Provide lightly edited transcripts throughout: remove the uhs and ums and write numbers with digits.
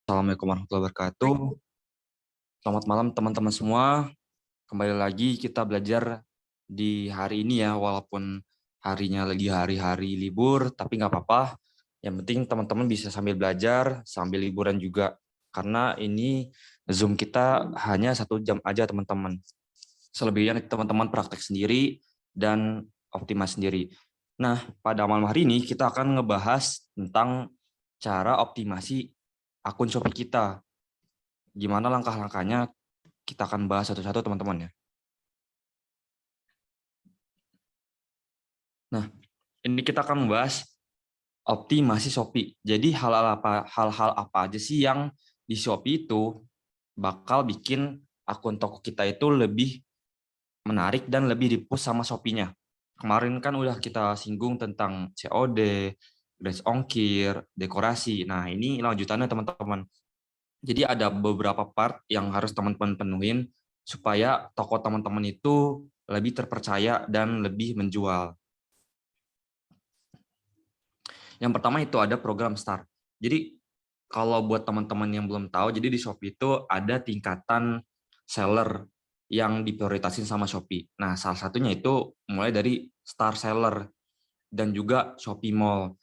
Assalamualaikum warahmatullahi wabarakatuh. Selamat malam teman-teman semua. Kembali lagi kita belajar di hari ini ya, walaupun harinya lagi hari-hari libur, tapi nggak apa-apa. Yang penting teman-teman bisa sambil belajar, sambil liburan juga. Karena ini Zoom kita hanya 1 jam aja teman-teman. Selebihnya teman-teman praktek sendiri dan optimasi sendiri. Nah, pada malam hari ini kita akan ngebahas tentang cara optimasi akun Shopee kita. Gimana langkah-langkahnya, kita akan bahas satu-satu teman-teman ya. Nah, ini kita akan membahas optimasi Shopee. Jadi hal-hal apa aja sih yang di Shopee itu bakal bikin akun toko kita itu lebih menarik dan lebih di-push sama Shopee-nya. Kemarin kan udah kita singgung tentang COD, gratis ongkir, dekorasi. Nah, ini lanjutannya teman-teman. Jadi ada beberapa part yang harus teman-teman penuhin supaya toko teman-teman itu lebih terpercaya dan lebih menjual. Yang pertama itu ada program Start. Jadi kalau buat teman-teman yang belum tahu, jadi di Shopee itu ada tingkatan seller yang diprioritasin sama Shopee. Nah, salah satunya itu mulai dari Star Seller dan juga Shopee Mall.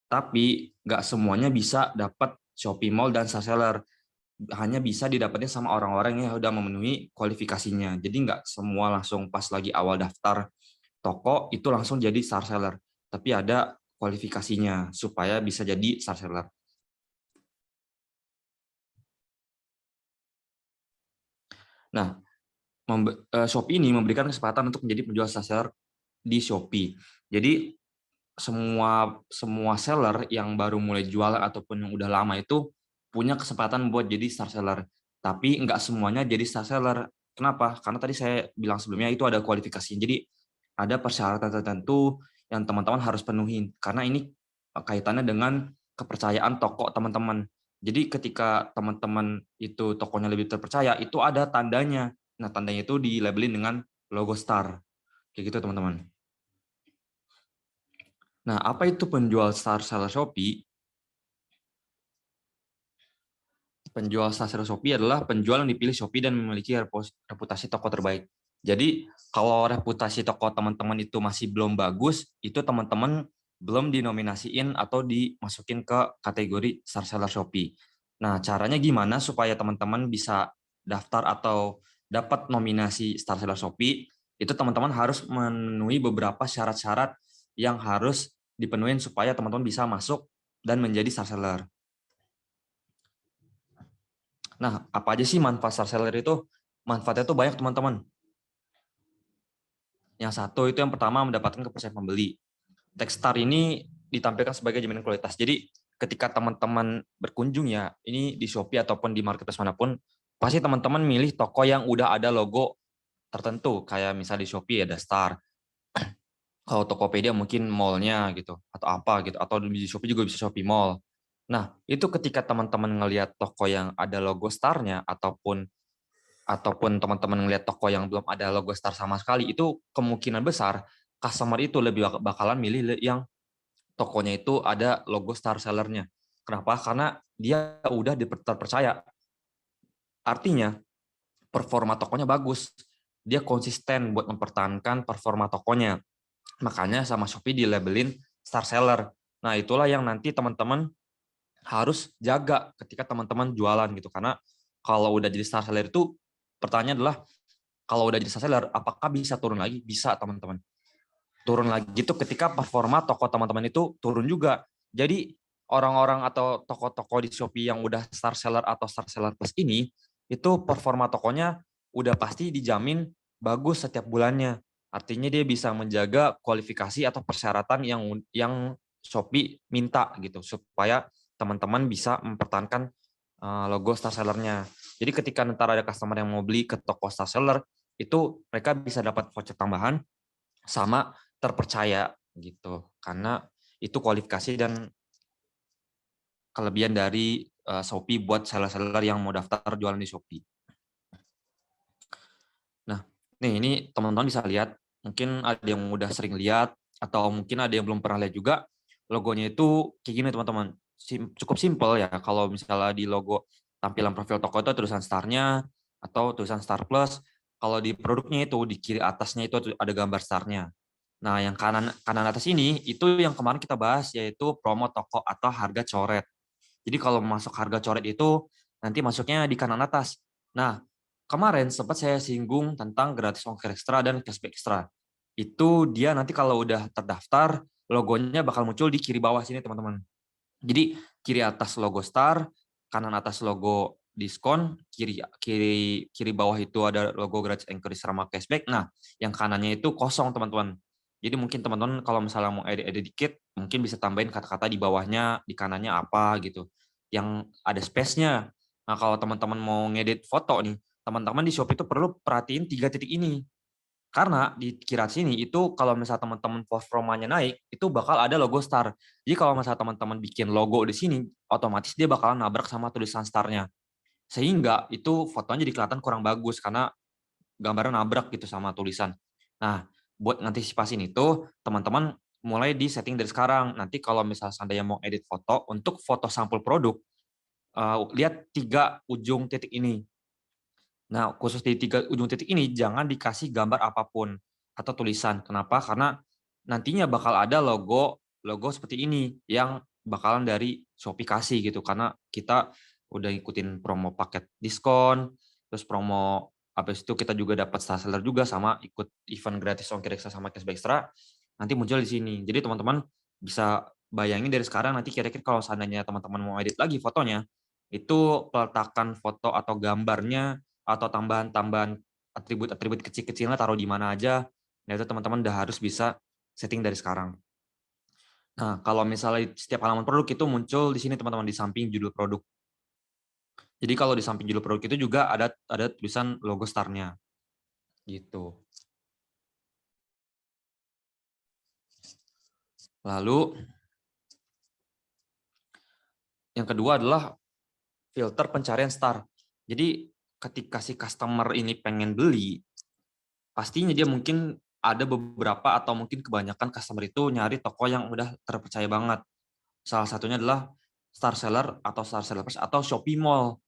Tapi nggak semuanya bisa dapat Shopee Mall dan Star Seller. Hanya bisa didapatnya sama orang-orang yang udah memenuhi kualifikasinya. Jadi nggak semua langsung pas lagi awal daftar toko itu langsung jadi star seller. Tapi ada kualifikasinya supaya bisa jadi star seller. Nah, Shopee ini memberikan kesempatan untuk menjadi penjual star seller di Shopee. Jadi semua seller yang baru mulai jualan ataupun yang udah lama itu punya kesempatan buat jadi star seller. Tapi nggak semuanya jadi star seller. Kenapa? Karena tadi saya bilang sebelumnya itu ada kualifikasi. Jadi ada persyaratan tertentu yang teman-teman harus penuhin. Karena ini kaitannya dengan kepercayaan toko teman-teman. Jadi ketika teman-teman itu tokonya lebih terpercaya, itu ada tandanya. Nah, tandanya itu dilabelin dengan logo star. Kayak gitu teman-teman. Nah, apa itu penjual star seller Shopee? Penjual star seller Shopee adalah penjual yang dipilih Shopee dan memiliki reputasi toko terbaik. Jadi, kalau reputasi toko teman-teman itu masih belum bagus, itu teman-teman belum dinominasiin atau dimasukin ke kategori star seller Shopee. Nah, caranya gimana supaya teman-teman bisa daftar atau dapat nominasi star seller Shopee? Itu teman-teman harus memenuhi beberapa syarat-syarat yang harus dipenuhin supaya teman-teman bisa masuk dan menjadi star seller. Nah, apa aja sih manfaat star seller itu? Manfaatnya itu banyak teman-teman. Yang satu itu yang pertama mendapatkan kepercayaan pembeli. Teks star ini ditampilkan sebagai jaminan kualitas. Jadi ketika teman-teman berkunjung ya, ini di Shopee ataupun di marketplace manapun, pasti teman-teman milih toko yang udah ada logo tertentu. Kayak misalnya di Shopee ada Star. Kalau Tokopedia mungkin mall-nya gitu atau apa gitu, atau di Shopee juga bisa Shopee Mall. Nah, itu ketika teman-teman ngelihat toko yang ada logo Star-nya ataupun teman-teman ngelihat toko yang belum ada logo Star sama sekali, itu kemungkinan besar customer itu lebih bakalan milih yang tokonya itu ada logo Star Seller-nya. Kenapa? Karena dia udah terpercaya. Artinya performa tokonya bagus. Dia konsisten buat mempertahankan performa tokonya. Makanya sama Shopee dilabelin star seller. Nah, itulah yang nanti teman-teman harus jaga ketika teman-teman jualan gitu. Karena kalau udah jadi star seller itu pertanyaan adalah kalau udah jadi star seller apakah bisa turun lagi? Bisa, teman-teman. Turun lagi itu ketika performa toko teman-teman itu turun juga. Jadi orang-orang atau toko-toko di Shopee yang udah star seller atau star seller plus ini itu performa tokonya udah pasti dijamin bagus setiap bulannya. Artinya dia bisa menjaga kualifikasi atau persyaratan yang Shopee minta gitu supaya teman-teman bisa mempertahankan logo star sellernya. Jadi ketika nanti ada customer yang mau beli ke toko star seller, itu mereka bisa dapat voucher tambahan sama terpercaya gitu. Karena itu kualifikasi dan kelebihan dari Shopee buat seller-seller yang mau daftar jualan di Shopee. Nah, nih ini teman-teman bisa lihat, mungkin ada yang udah sering lihat atau mungkin ada yang belum pernah lihat juga, logonya itu kayak gini teman-teman. cukup simpel ya. Kalau misalnya di logo tampilan profil toko itu tulisan Star-nya atau tulisan Star Plus. Kalau di produknya itu di kiri atasnya itu ada gambar Star-nya. Nah, yang kanan kanan atas ini itu yang kemarin kita bahas, yaitu promo toko atau harga coret. Jadi kalau masuk harga coret itu nanti masuknya di kanan atas. Nah, kemarin sempat saya singgung tentang gratis ongkir ekstra dan cashback ekstra. Itu dia nanti kalau udah terdaftar, logonya bakal muncul di kiri bawah sini, teman-teman. Jadi kiri atas logo Star, kanan atas logo diskon, kiri kiri kiri bawah itu ada logo gratis ongkir sama cashback. Nah, yang kanannya itu kosong, teman-teman. Jadi mungkin teman-teman kalau misalnya mau edit dikit, mungkin bisa tambahin kata-kata di bawahnya, di kanannya apa gitu, yang ada space-nya. Nah, kalau teman-teman mau ngedit foto nih, teman-teman di Shopee itu perlu perhatiin 3 titik ini. Karena di kiri atas sini itu kalau misalnya teman-teman performanya naik, itu bakal ada logo Star. Jadi kalau misalnya teman-teman bikin logo di sini, otomatis dia bakalan nabrak sama tulisan Star-nya. Sehingga itu fotonya jadi kelihatan kurang bagus karena gambarnya nabrak gitu sama tulisan. Nah, buat ngantisipasiin itu, teman-teman mulai di setting dari sekarang. Nanti kalau misalnya seandainya mau edit foto, untuk foto sampul produk, lihat 3 ujung titik ini. Nah, khusus di 3 ujung titik ini jangan dikasih gambar apapun atau tulisan. Kenapa? Karena nantinya bakal ada logo logo seperti ini yang bakalan dari Shopee kasih gitu. Karena kita udah ngikutin promo paket diskon, terus promo habis itu kita juga dapat star seller juga sama ikut event gratis ongkir ekstra sama cashback ekstra, nanti muncul di sini. Jadi teman-teman bisa bayangin dari sekarang nanti kira-kira kalau seandainya teman-teman mau edit lagi fotonya, itu peletakan foto atau gambarnya atau tambahan-tambahan atribut-atribut kecil-kecilnya taruh di mana aja, nah itu teman-teman udah harus bisa setting dari sekarang. Nah, kalau misalnya setiap halaman produk itu muncul di sini teman-teman di samping judul produk. Jadi kalau di samping judul produk itu juga ada tulisan logo Star-nya gitu. Lalu yang kedua adalah filter pencarian Star. Jadi ketika si customer ini pengen beli, pastinya dia mungkin ada beberapa atau mungkin kebanyakan customer itu nyari toko yang udah terpercaya banget. Salah satunya adalah Star Seller atau Star Seller Plus atau Shopee Mall.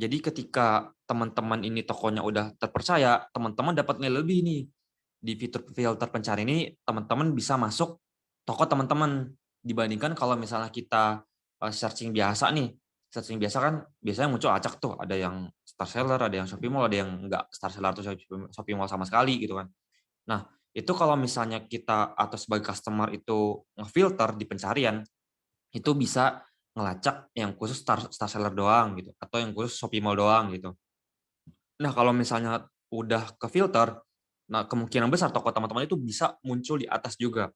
Jadi ketika teman-teman ini tokonya udah terpercaya, teman-teman dapat nilai lebih nih. Di fitur filter pencarian ini, teman-teman bisa masuk toko teman-teman. Dibandingkan kalau misalnya kita searching biasa nih. Searching biasa kan biasanya muncul acak tuh. Ada yang Star Seller, ada yang Shopee Mall, ada yang enggak Star Seller atau Shopee Mall sama sekali gitu kan. Nah, itu kalau misalnya kita atau sebagai customer itu ngefilter di pencarian, itu bisa ngelacak yang khusus Star Seller doang gitu, atau yang khusus Shopee Mall doang gitu. Nah, kalau misalnya udah ke-filter, nah kemungkinan besar toko teman-teman itu bisa muncul di atas juga.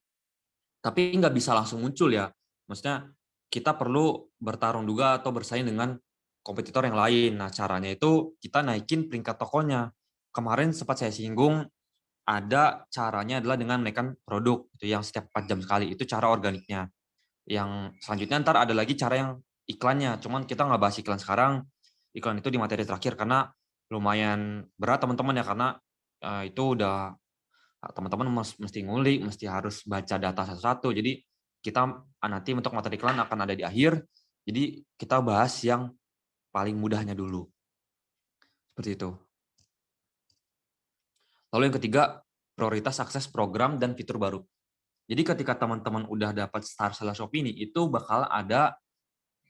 Tapi nggak bisa langsung muncul ya. Maksudnya kita perlu bertarung juga atau bersaing dengan kompetitor yang lain. Nah, caranya itu kita naikin peringkat tokonya. Kemarin sempat saya singgung, ada caranya adalah dengan menaikkan produk itu yang setiap 4 jam sekali, itu cara organiknya. Yang selanjutnya ntar ada lagi cara yang iklannya, cuman kita nggak bahas iklan sekarang, iklan itu di materi terakhir karena lumayan berat teman-teman ya, karena itu udah teman-teman mesti ngulik, mesti harus baca data satu-satu. Jadi kita nanti untuk materi iklan akan ada di akhir, jadi kita bahas yang paling mudahnya dulu. Seperti itu. Lalu yang ketiga, prioritas akses program dan fitur baru. Jadi ketika teman-teman udah dapat Star Seller Shopee ini, itu bakal ada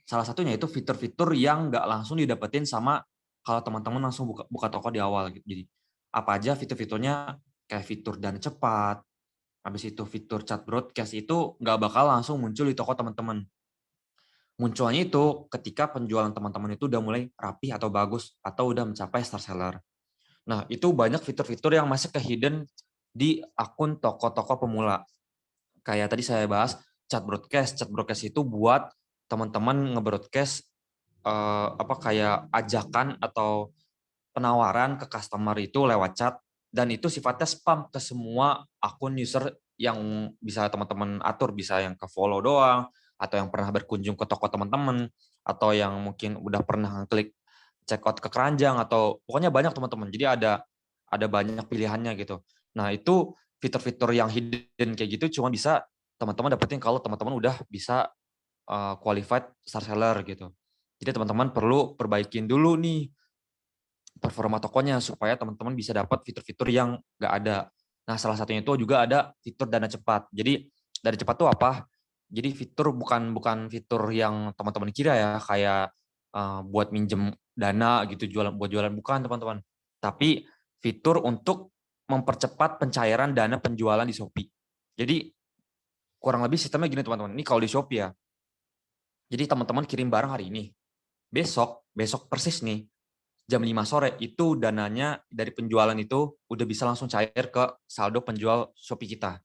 salah satunya itu fitur-fitur yang nggak langsung didapetin sama kalau teman-teman langsung buka toko di awal gitu. Jadi apa aja fitur-fiturnya, kayak fitur dana cepat, habis itu fitur chat broadcast itu nggak bakal langsung muncul di toko teman-teman. Munculnya itu ketika penjualan teman-teman itu udah mulai rapi atau bagus atau udah mencapai Star Seller. Nah, itu banyak fitur-fitur yang masih ke hidden di akun toko-toko pemula. Kayak tadi saya bahas chat broadcast. Chat broadcast itu buat teman-teman nge-broadcast apa kayak ajakan atau penawaran ke customer itu lewat chat, dan itu sifatnya spam ke semua akun user yang bisa teman-teman atur, bisa yang ke follow doang atau yang pernah berkunjung ke toko teman-teman atau yang mungkin udah pernah klik check out ke keranjang atau pokoknya banyak teman-teman. Jadi ada banyak pilihannya gitu. Nah, itu fitur-fitur yang hidden kayak gitu cuma bisa teman-teman dapetin kalau teman-teman udah bisa qualified star seller gitu. Jadi teman-teman perlu perbaikin dulu nih performa tokonya supaya teman-teman bisa dapat fitur-fitur yang nggak ada. Nah, salah satunya itu juga ada fitur dana cepat. Jadi dana cepat itu apa? Jadi fitur bukan bukan fitur yang teman-teman kira ya kayak buat minjem dana gitu buat jualan bukan teman-teman. Tapi fitur untuk mempercepat pencairan dana penjualan di Shopee. Jadi kurang lebih sistemnya gini teman-teman. Ini kalau di Shopee ya. Jadi teman-teman kirim barang hari ini. Besok persis nih jam 5 sore itu dananya dari penjualan itu udah bisa langsung cair ke saldo penjual Shopee kita.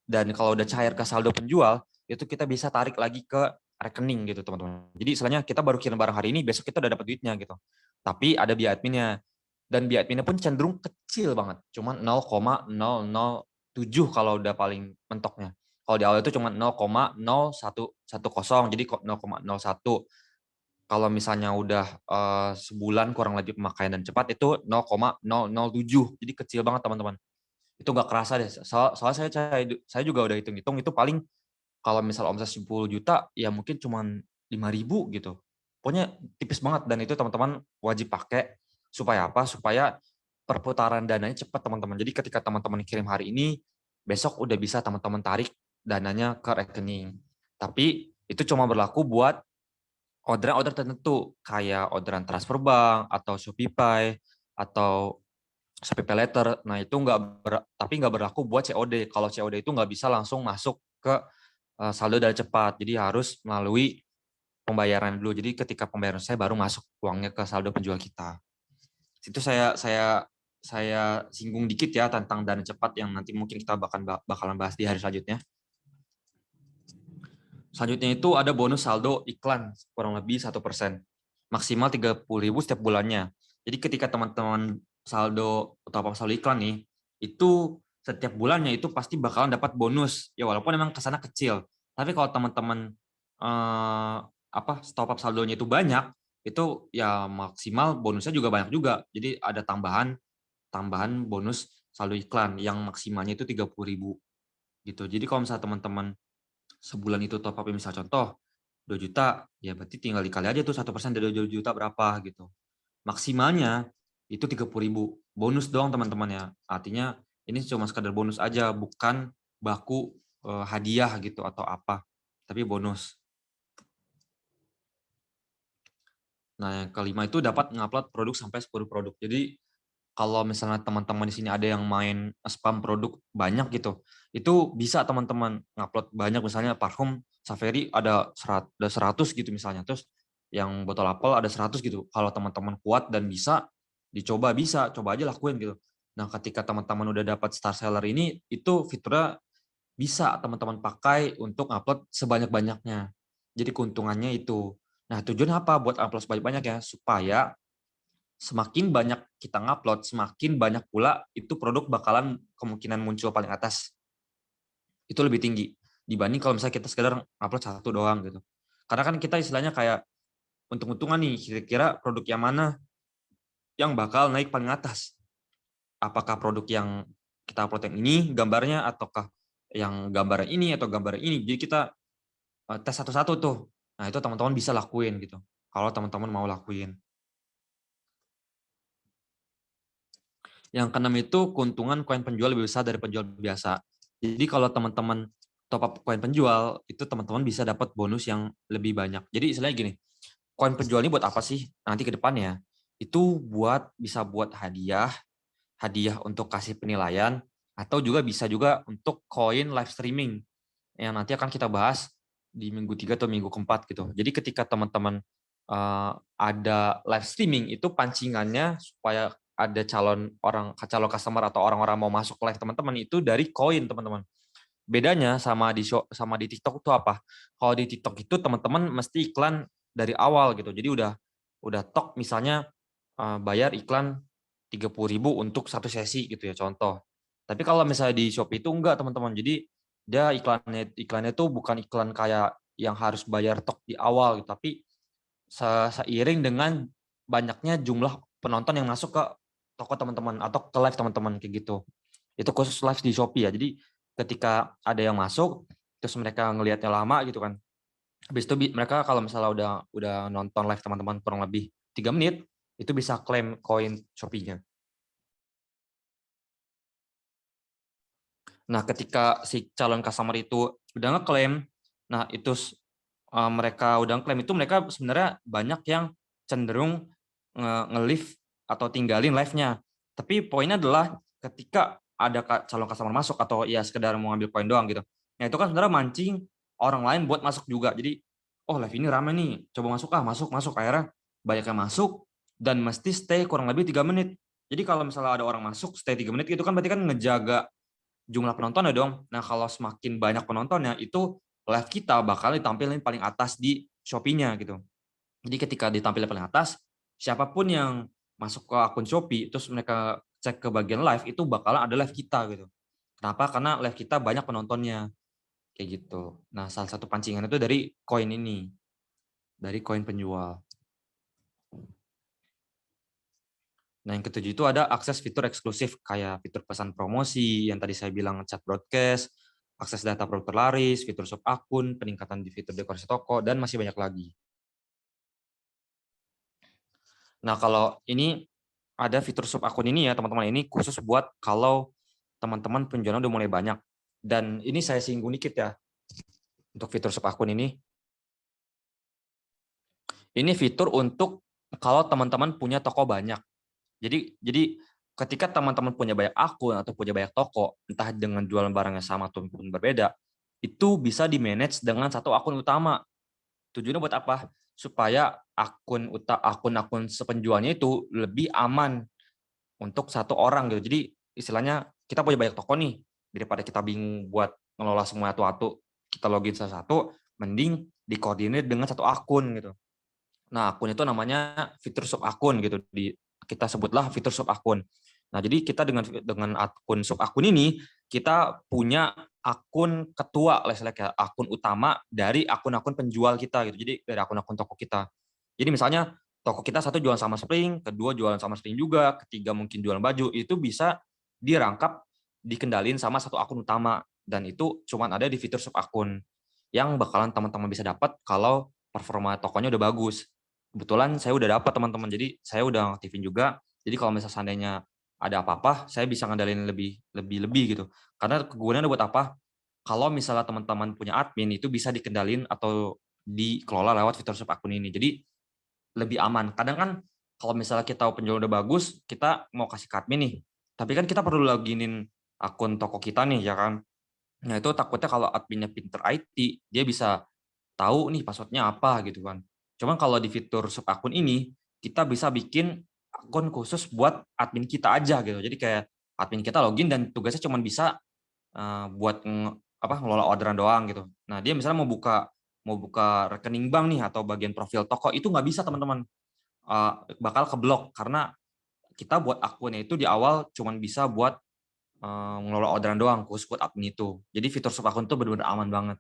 Dan kalau udah cair ke saldo penjual, itu kita bisa tarik lagi ke rekening gitu teman-teman. Jadi istilahnya kita baru kirim barang hari ini, besok kita udah dapat duitnya gitu. Tapi ada biaya adminnya. Dan biaya adminnya pun cenderung kecil banget. Cuma 0,007 kalau udah paling mentoknya. Kalau di awal itu cuma 0,0110, jadi 0,01. Kalau misalnya udah sebulan kurang lebih pemakaian dan cepat itu 0,007. Jadi kecil banget teman-teman. Itu nggak kerasa deh. Soalnya saya juga udah hitung-hitung itu paling kalau misal omset 10 juta ya mungkin cuma 5.000 gitu. Pokoknya tipis banget dan itu teman-teman wajib pakai supaya apa? Supaya perputaran dananya cepat teman-teman. Jadi ketika teman-teman kirim hari ini, besok udah bisa teman-teman tarik dananya ke rekening. Tapi itu cuma berlaku buat orderan-order tertentu kayak orderan transfer bank atau ShopeePay atau Shopee Paylater. Nah itu tapi nggak berlaku buat COD. Kalau COD itu nggak bisa langsung masuk ke saldo dana cepat. Jadi harus melalui pembayaran dulu. Jadi ketika pembayaran saya baru masuk uangnya ke saldo penjual kita. Itu saya singgung dikit ya tentang dana cepat yang nanti mungkin kita bakalan bahas di hari selanjutnya. Selanjutnya itu ada bonus saldo iklan kurang lebih 1%. Maksimal 30.000 setiap bulannya. Jadi ketika teman-teman saldo atau saldo iklan nih, itu setiap bulannya itu pasti bakalan dapat bonus. Ya walaupun memang kesana kecil. Tapi kalau teman-teman top up saldonya itu banyak, itu ya maksimal bonusnya juga banyak juga. Jadi ada tambahan bonus saldo iklan yang maksimalnya itu 30.000 gitu. Jadi kalau misalnya teman-teman sebulan itu top up misal contoh 2 juta, ya berarti tinggal dikali aja tuh 1% dari 2 juta berapa gitu. Maksimalnya itu 30.000. Bonus doang teman-teman ya. Artinya ini cuma sekadar bonus aja, bukan baku hadiah gitu atau apa. Tapi bonus. Nah, yang kelima itu dapat ngupload produk sampai 10 produk. Jadi kalau misalnya teman-teman di sini ada yang main spam produk banyak gitu, itu bisa teman-teman ngupload banyak, misalnya parfum Saveri ada 100 gitu misalnya, terus yang botol apel ada 100 gitu. Kalau teman-teman kuat dan bisa dicoba, bisa coba aja lakuin gitu. Nah, ketika teman-teman udah dapat star seller ini, itu fiturnya bisa teman-teman pakai untuk upload sebanyak-banyaknya. Jadi keuntungannya itu. Nah, tujuan apa buat upload sebanyak-banyak ya? Supaya semakin banyak kita ngupload, semakin banyak pula itu produk bakalan kemungkinan muncul paling atas. Itu lebih tinggi dibanding kalau misalnya kita sekedar upload satu doang gitu. Karena kan kita istilahnya kayak untung-untungan nih, kira-kira produk yang mana yang bakal naik paling atas. Apakah produk yang kita upload yang ini gambarnya, ataukah yang gambar ini atau gambar ini. Jadi kita tes satu-satu tuh. Nah itu teman-teman bisa lakuin gitu. Kalau teman-teman mau lakuin. Yang keenam itu keuntungan koin penjual lebih besar dari penjual biasa. Jadi kalau teman-teman top up koin penjual, itu teman-teman bisa dapat bonus yang lebih banyak. Jadi istilahnya gini, koin penjual ini buat apa sih nanti ke depannya? Itu bisa buat hadiah untuk kasih penilaian, atau juga bisa juga untuk koin live streaming yang nanti akan kita bahas di minggu 3 atau minggu keempat gitu. Jadi ketika teman-teman ada live streaming, itu pancingannya supaya ada calon customer atau orang-orang mau masuk live teman-teman itu dari koin teman-teman. Bedanya sama di TikTok itu apa? Kalau di TikTok itu teman-teman mesti iklan dari awal gitu. Jadi udah tok misalnya bayar iklan 30.000 untuk satu sesi gitu ya contoh. Tapi kalau misalnya di Shopee itu enggak teman-teman. Jadi dia iklannya itu bukan iklan kayak yang harus bayar tok di awal gitu, tapi seiring dengan banyaknya jumlah penonton yang masuk ke toko teman-teman atau ke live teman-teman kayak gitu. Itu khusus live di Shopee ya. Jadi ketika ada yang masuk terus mereka ngelihatnya lama gitu kan. Habis itu mereka kalau misalnya udah nonton live teman-teman kurang lebih 3 menit, itu bisa klaim koin Shopee-nya. Nah, ketika si calon customer itu udah ngeklaim, nah itu mereka udah ngeklaim itu mereka sebenarnya banyak yang cenderung nge-leave atau tinggalin live-nya. Tapi poinnya adalah ketika ada calon customer masuk atau ya sekedar mau ngambil koin doang gitu. Nah, itu kan sebenarnya mancing orang lain buat masuk juga. Jadi, oh live ini rame nih, coba masuk masuk masuk. Akhirnya banyak yang masuk dan mesti stay kurang lebih 3 menit. Jadi kalau misalnya ada orang masuk stay 3 menit itu kan berarti kan ngejaga jumlah penontonnya dong. Nah, kalau semakin banyak penontonnya, itu live kita bakal ditampilin paling atas di Shopee-nya gitu. Jadi ketika ditampilin paling atas, siapapun yang masuk ke akun Shopee, terus mereka cek ke bagian live, itu bakalan ada live kita gitu. Kenapa? Karena live kita banyak penontonnya, kayak gitu. Nah, salah satu pancingan itu dari koin ini, dari koin penjual. Nah, yang ketujuh itu ada akses fitur eksklusif kayak fitur pesan promosi yang tadi saya bilang chat broadcast, akses data produk terlaris, fitur sub akun, peningkatan di fitur dekorasi toko, dan masih banyak lagi. Nah, kalau ini ada fitur sub akun ini ya, teman-teman, ini khusus buat kalau teman-teman penjualan udah mulai banyak. Dan ini saya singgung dikit ya, untuk fitur sub akun ini. Ini fitur untuk kalau teman-teman punya toko banyak. Jadi ketika teman-teman punya banyak akun atau punya banyak toko, entah dengan jualan barang yang sama ataupun berbeda, itu bisa di-manage dengan satu akun utama. Tujuannya buat apa? Supaya akun-akun sepenjualnya itu lebih aman untuk satu orang gitu. Jadi istilahnya kita punya banyak toko nih, daripada kita bingung buat ngelola semua satu-satu, kita login satu-satu, mending dikoordinir dengan satu akun gitu. Nah, akun itu namanya fitur sub akun gitu. Kita sebutlah fitur sub akun. Nah, jadi kita dengan akun sub akun ini kita punya akun ketua, kayak akun utama dari akun-akun penjual kita gitu. Jadi dari akun-akun toko kita. Jadi misalnya toko kita satu jualan sama Spring, kedua jualan sama Spring juga, ketiga mungkin jualan baju, itu bisa dirangkap, dikendalin sama satu akun utama, dan itu cuma ada di fitur sub akun yang bakalan teman-teman bisa dapat kalau performa tokonya udah bagus. Kebetulan saya udah dapat teman-teman, jadi saya udah aktifin juga. Jadi kalau misalnya seandainya ada apa-apa, saya bisa ngandalin lebih gitu. Karena kegunaannya buat apa? Kalau misalnya teman-teman punya admin, itu bisa dikendalin atau dikelola lewat fitur sub akun ini. Jadi lebih aman. Kadang kan kalau misalnya kita penjualan udah bagus, kita mau kasih ke admin nih, tapi kan kita perlu loginin akun toko kita nih, ya kan? Nah, itu takutnya kalau adminnya pinter IT, dia bisa tahu nih passwordnya apa gitu kan. Cuman kalau di fitur sub akun ini, kita bisa bikin akun khusus buat admin kita aja gitu. Jadi kayak admin kita login dan tugasnya cuma bisa buat ngelola orderan doang gitu. Nah, dia misalnya mau buka rekening bank nih atau bagian profil toko itu nggak bisa teman-teman. Bakal keblok karena kita buat akunnya itu di awal cuma bisa buat ngelola orderan doang khusus buat admin itu. Jadi fitur sub akun itu benar-benar aman banget.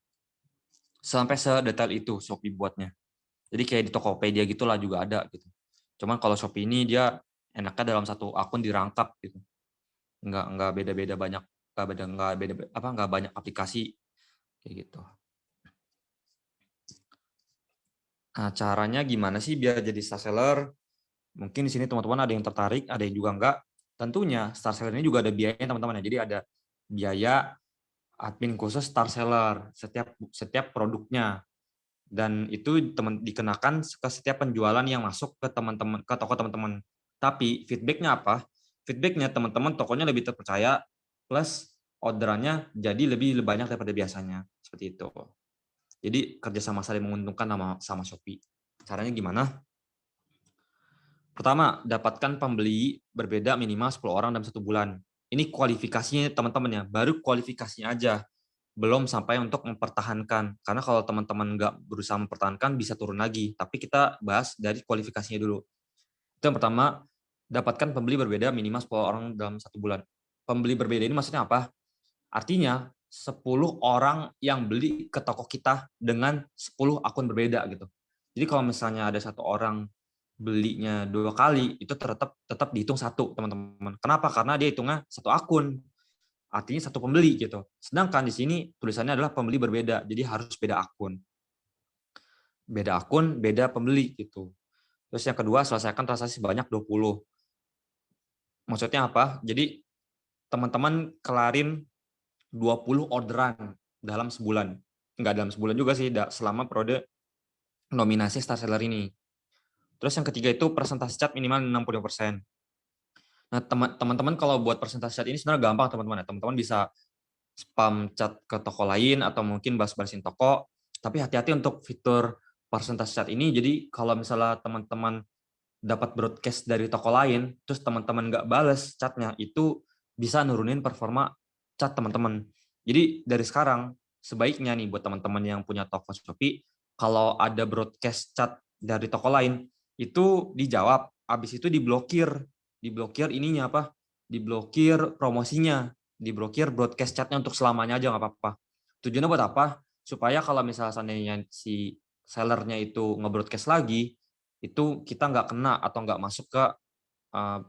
Sampai sedetail itu Shopee buatnya. Jadi kayak di Tokopedia gitulah juga ada gitu. Cuman kalau Shopee ini dia enaknya dalam satu akun dirangkap gitu. Nggak beda-beda banyak, nggak banyak aplikasi kayak gitu. Nah, caranya gimana sih biar jadi star seller? Mungkin di sini teman-teman ada yang tertarik, ada yang juga enggak. Tentunya star seller ini juga ada biayanya teman-teman ya. Jadi ada biaya admin khusus star seller setiap produknya. Dan itu dikenakan ke setiap penjualan yang masuk ke teman-teman, ke toko teman-teman. Tapi feedbacknya apa? Feedbacknya teman-teman tokonya lebih terpercaya, plus orderannya jadi lebih banyak daripada biasanya, seperti itu. Jadi kerjasama saling menguntungkan sama Shopee. Caranya gimana? Pertama, dapatkan pembeli berbeda minimal 10 orang dalam 1 bulan. Ini kualifikasinya teman-teman ya, baru kualifikasinya aja. Belum sampai untuk mempertahankan. Karena kalau teman-teman nggak berusaha mempertahankan, bisa turun lagi. Tapi kita bahas dari kualifikasinya dulu. Itu yang pertama, dapatkan pembeli berbeda minimal 10 orang dalam 1 bulan. Pembeli berbeda ini maksudnya apa? Artinya, 10 orang yang beli ke toko kita dengan 10 akun berbeda gitu. Jadi kalau misalnya ada 1 orang belinya 2 kali, itu tetap dihitung 1, teman-teman. Kenapa? Karena dia hitungnya 1 akun. Artinya 1 pembeli gitu. Sedangkan di sini tulisannya adalah pembeli berbeda, jadi harus beda akun. beda akun, beda pembeli gitu. Terus yang kedua, selesaikan transaksi sebanyak 20. Maksudnya apa? Jadi teman-teman kelarin 20 orderan dalam sebulan. Nggak dalam sebulan juga sih, selama periode nominasi star seller ini. Terus yang ketiga itu persentase cat minimal 60%. Nah, teman-teman kalau buat persentase cat ini sebenarnya gampang teman-teman ya. Teman-teman bisa spam chat ke toko lain atau mungkin balas-balasin toko. Tapi hati-hati untuk fitur persentase chat ini. Jadi kalau misalnya teman-teman dapat broadcast dari toko lain, terus teman-teman nggak bales chatnya, itu bisa nurunin performa chat teman-teman. Jadi dari sekarang, sebaiknya nih buat teman-teman yang punya toko Shopee, kalau ada broadcast chat dari toko lain, itu dijawab, habis itu diblokir. Diblokir ininya apa? Diblokir promosinya, diblokir broadcast chatnya untuk selamanya aja nggak apa-apa. Tujuannya buat apa? Supaya kalau misalnya seandainya si sellernya itu nge-broadcast lagi, itu kita nggak kena atau nggak masuk ke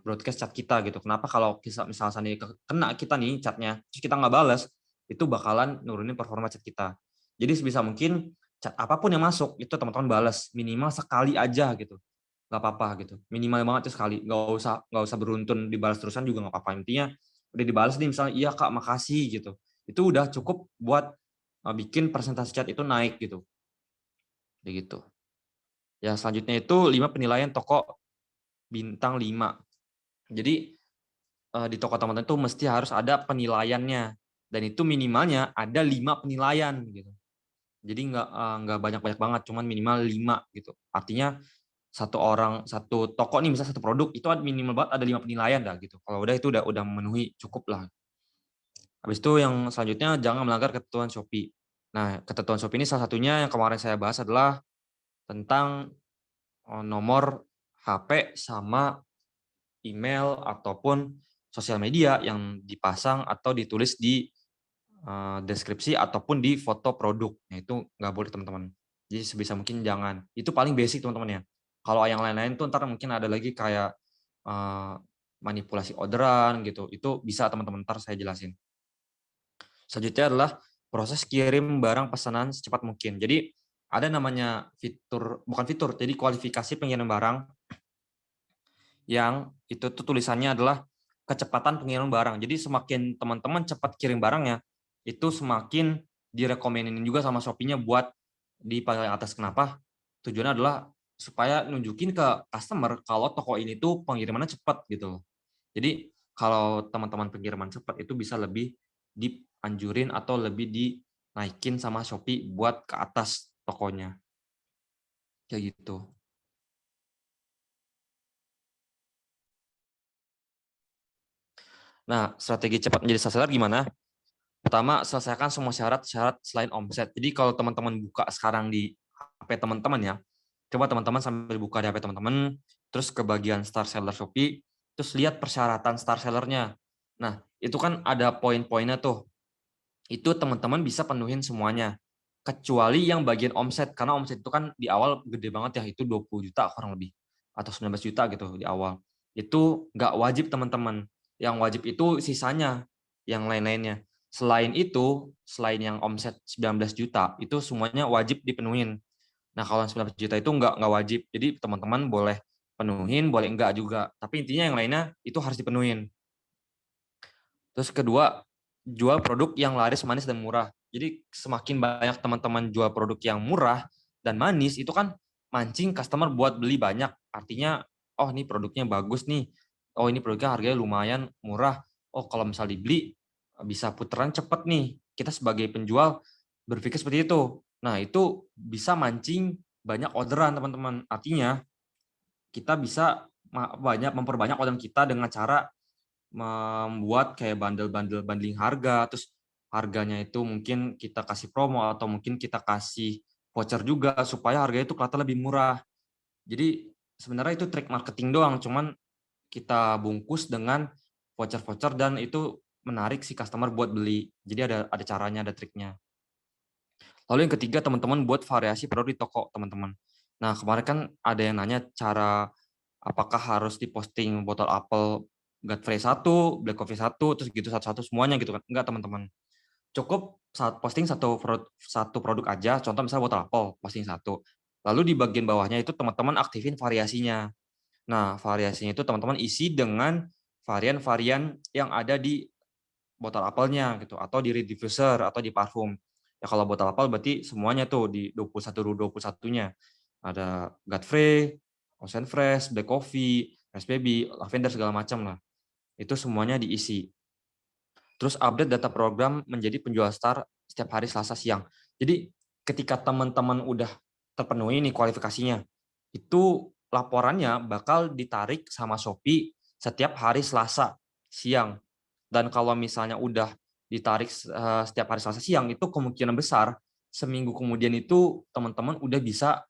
broadcast chat kita gitu. Kenapa kalau misalnya seandainya kena kita nih chatnya, terus kita nggak balas, itu bakalan nurunin performa chat kita. Jadi sebisa mungkin chat apapun yang masuk itu teman-teman balas minimal sekali aja gitu, nggak apa-apa gitu. Minimal banget itu sekali, nggak usah beruntun dibalas terusan juga nggak apa-apa. Intinya udah dibalas nih misalnya iya kak makasih gitu, itu udah cukup buat bikin persentase chat itu naik gitu, begitu. Ya selanjutnya itu 5 penilaian toko bintang 5. Jadi di toko teman-teman itu mesti harus ada penilaiannya, dan itu minimalnya ada 5 penilaian gitu. Jadi nggak banyak-banyak banget, cuman minimal 5 gitu. Artinya satu toko nih misalnya satu produk itu minimal banget ada 5 penilaian dah gitu. Kalau udah itu udah memenuhi cukup lah. Habis itu yang selanjutnya jangan melanggar ketentuan Shopee. Nah, ketentuan Shopee ini salah satunya yang kemarin saya bahas adalah tentang nomor HP sama email ataupun sosial media yang dipasang atau ditulis di deskripsi ataupun di foto produk. Nah, itu nggak boleh teman-teman. Jadi sebisa mungkin jangan. Itu paling basic teman-teman ya. Kalau yang lain-lain tuh ntar mungkin ada lagi kayak uh, manipulasi orderan gitu. Itu bisa teman-teman ntar saya jelasin. Selanjutnya adalah proses kirim barang pesanan secepat mungkin. Jadi ada namanya fitur, bukan fitur, jadi kualifikasi pengirim barang yang itu tuh tulisannya adalah kecepatan pengiriman barang. Jadi semakin teman-teman cepat kirim barangnya, itu semakin direkomenin juga sama Shopee-nya buat di paling atas. Kenapa? Tujuannya adalah supaya nunjukin ke customer kalau toko ini tuh pengirimannya cepat gitu. Jadi kalau teman-teman pengiriman cepat itu bisa lebih dianjurin atau lebih dinaikin sama Shopee buat ke atas tokonya. Kayak gitu. Nah, strategi cepat menjadi sales seller gimana? Pertama, selesaikan semua syarat-syarat selain omset. Jadi kalau teman-teman buka sekarang di HP teman-teman ya, coba teman-teman sambil buka di HP teman-teman, terus ke bagian Star Seller Shopee, terus lihat persyaratan Star Seller-nya. Nah, itu kan ada poin-poinnya tuh. Itu teman-teman bisa penuhin semuanya. Kecuali yang bagian omset, karena omset itu kan di awal gede banget ya, itu 20 juta kurang lebih. Atau 19 juta gitu di awal. Itu nggak wajib teman-teman. Yang wajib itu sisanya, yang lain-lainnya. Selain itu, selain yang omset 19 juta, itu semuanya wajib dipenuhin. Nah, kalau 19 juta itu nggak wajib. Jadi teman-teman boleh penuhin, boleh enggak juga. Tapi intinya yang lainnya itu harus dipenuhin. Terus kedua, jual produk yang laris, manis, dan murah. Jadi semakin banyak teman-teman jual produk yang murah dan manis, itu kan mancing customer buat beli banyak. Artinya, oh ini produknya bagus nih. Oh ini produknya harganya lumayan murah. Oh kalau misal dibeli, bisa putaran cepet nih. Kita sebagai penjual berpikir seperti itu. Nah itu bisa mancing banyak orderan teman-teman. Artinya kita bisa memperbanyak orderan kita dengan cara membuat kayak bundle-bundle bundling harga, terus harganya itu mungkin kita kasih promo atau mungkin kita kasih voucher juga supaya harganya itu kelihatan lebih murah. Jadi sebenarnya itu trik marketing doang, cuman kita bungkus dengan voucher-voucher dan itu menarik si customer buat beli. Jadi ada caranya, ada triknya. Lalu yang ketiga, teman-teman buat variasi produk di toko, teman-teman. Nah, kemarin kan ada yang nanya cara apakah harus diposting botol apel Godfrey 1, Black Coffee 1, terus gitu satu-satu semuanya gitu kan. Enggak, teman-teman. Cukup saat posting satu produk aja, contoh misalnya botol apel, posting satu. Lalu di bagian bawahnya itu teman-teman aktifin variasinya. Nah, variasinya itu teman-teman isi dengan varian-varian yang ada di botol apelnya gitu, atau di diffuser atau di parfum. Ya kalau botol apel berarti semuanya tuh di 21 nya. Ada Godfrey, Ocean Fresh, Black Coffee, Fresh Baby, Lavender segala macam lah. Itu semuanya diisi. Terus update data program menjadi penjual Star setiap hari Selasa siang. Jadi ketika teman-teman udah terpenuhi nih kualifikasinya, itu laporannya bakal ditarik sama Shopee setiap hari Selasa siang. Dan kalau misalnya udah ditarik setiap hari Selasa siang, itu kemungkinan besar seminggu kemudian itu teman-teman udah bisa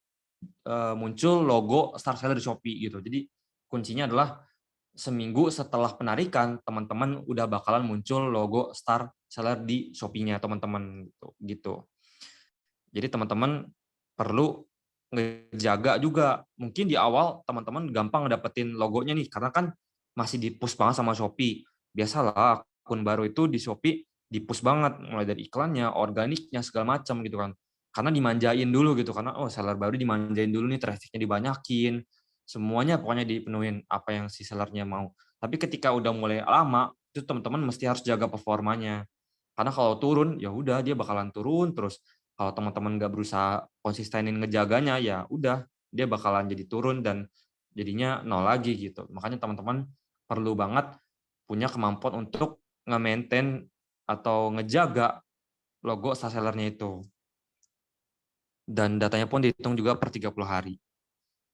muncul logo Star Seller di Shopee gitu. Jadi kuncinya adalah seminggu setelah penarikan, teman-teman udah bakalan muncul logo Star Seller di Shopee-nya teman-teman gitu. Jadi teman-teman perlu ngejaga juga. Mungkin di awal teman-teman gampang dapetin logonya nih, karena kan masih di-push banget sama Shopee. Biasalah akun baru itu di Shopee di-push banget, mulai dari iklannya, organiknya, segala macam gitu kan. Karena dimanjain dulu gitu, karena seller baru dimanjain dulu nih, traffic-nya dibanyakin, semuanya pokoknya dipenuhin apa yang si sellernya mau. Tapi ketika udah mulai lama, itu teman-teman mesti harus jaga performanya. Karena kalau turun, ya udah dia bakalan turun terus. Kalau teman-teman nggak berusaha konsistenin ngejaganya, ya udah dia bakalan jadi turun dan jadinya nol lagi gitu. Makanya teman-teman perlu banget punya kemampuan untuk nge-maintain atau ngejaga logo star sellernya itu. Dan datanya pun dihitung juga per 30 hari.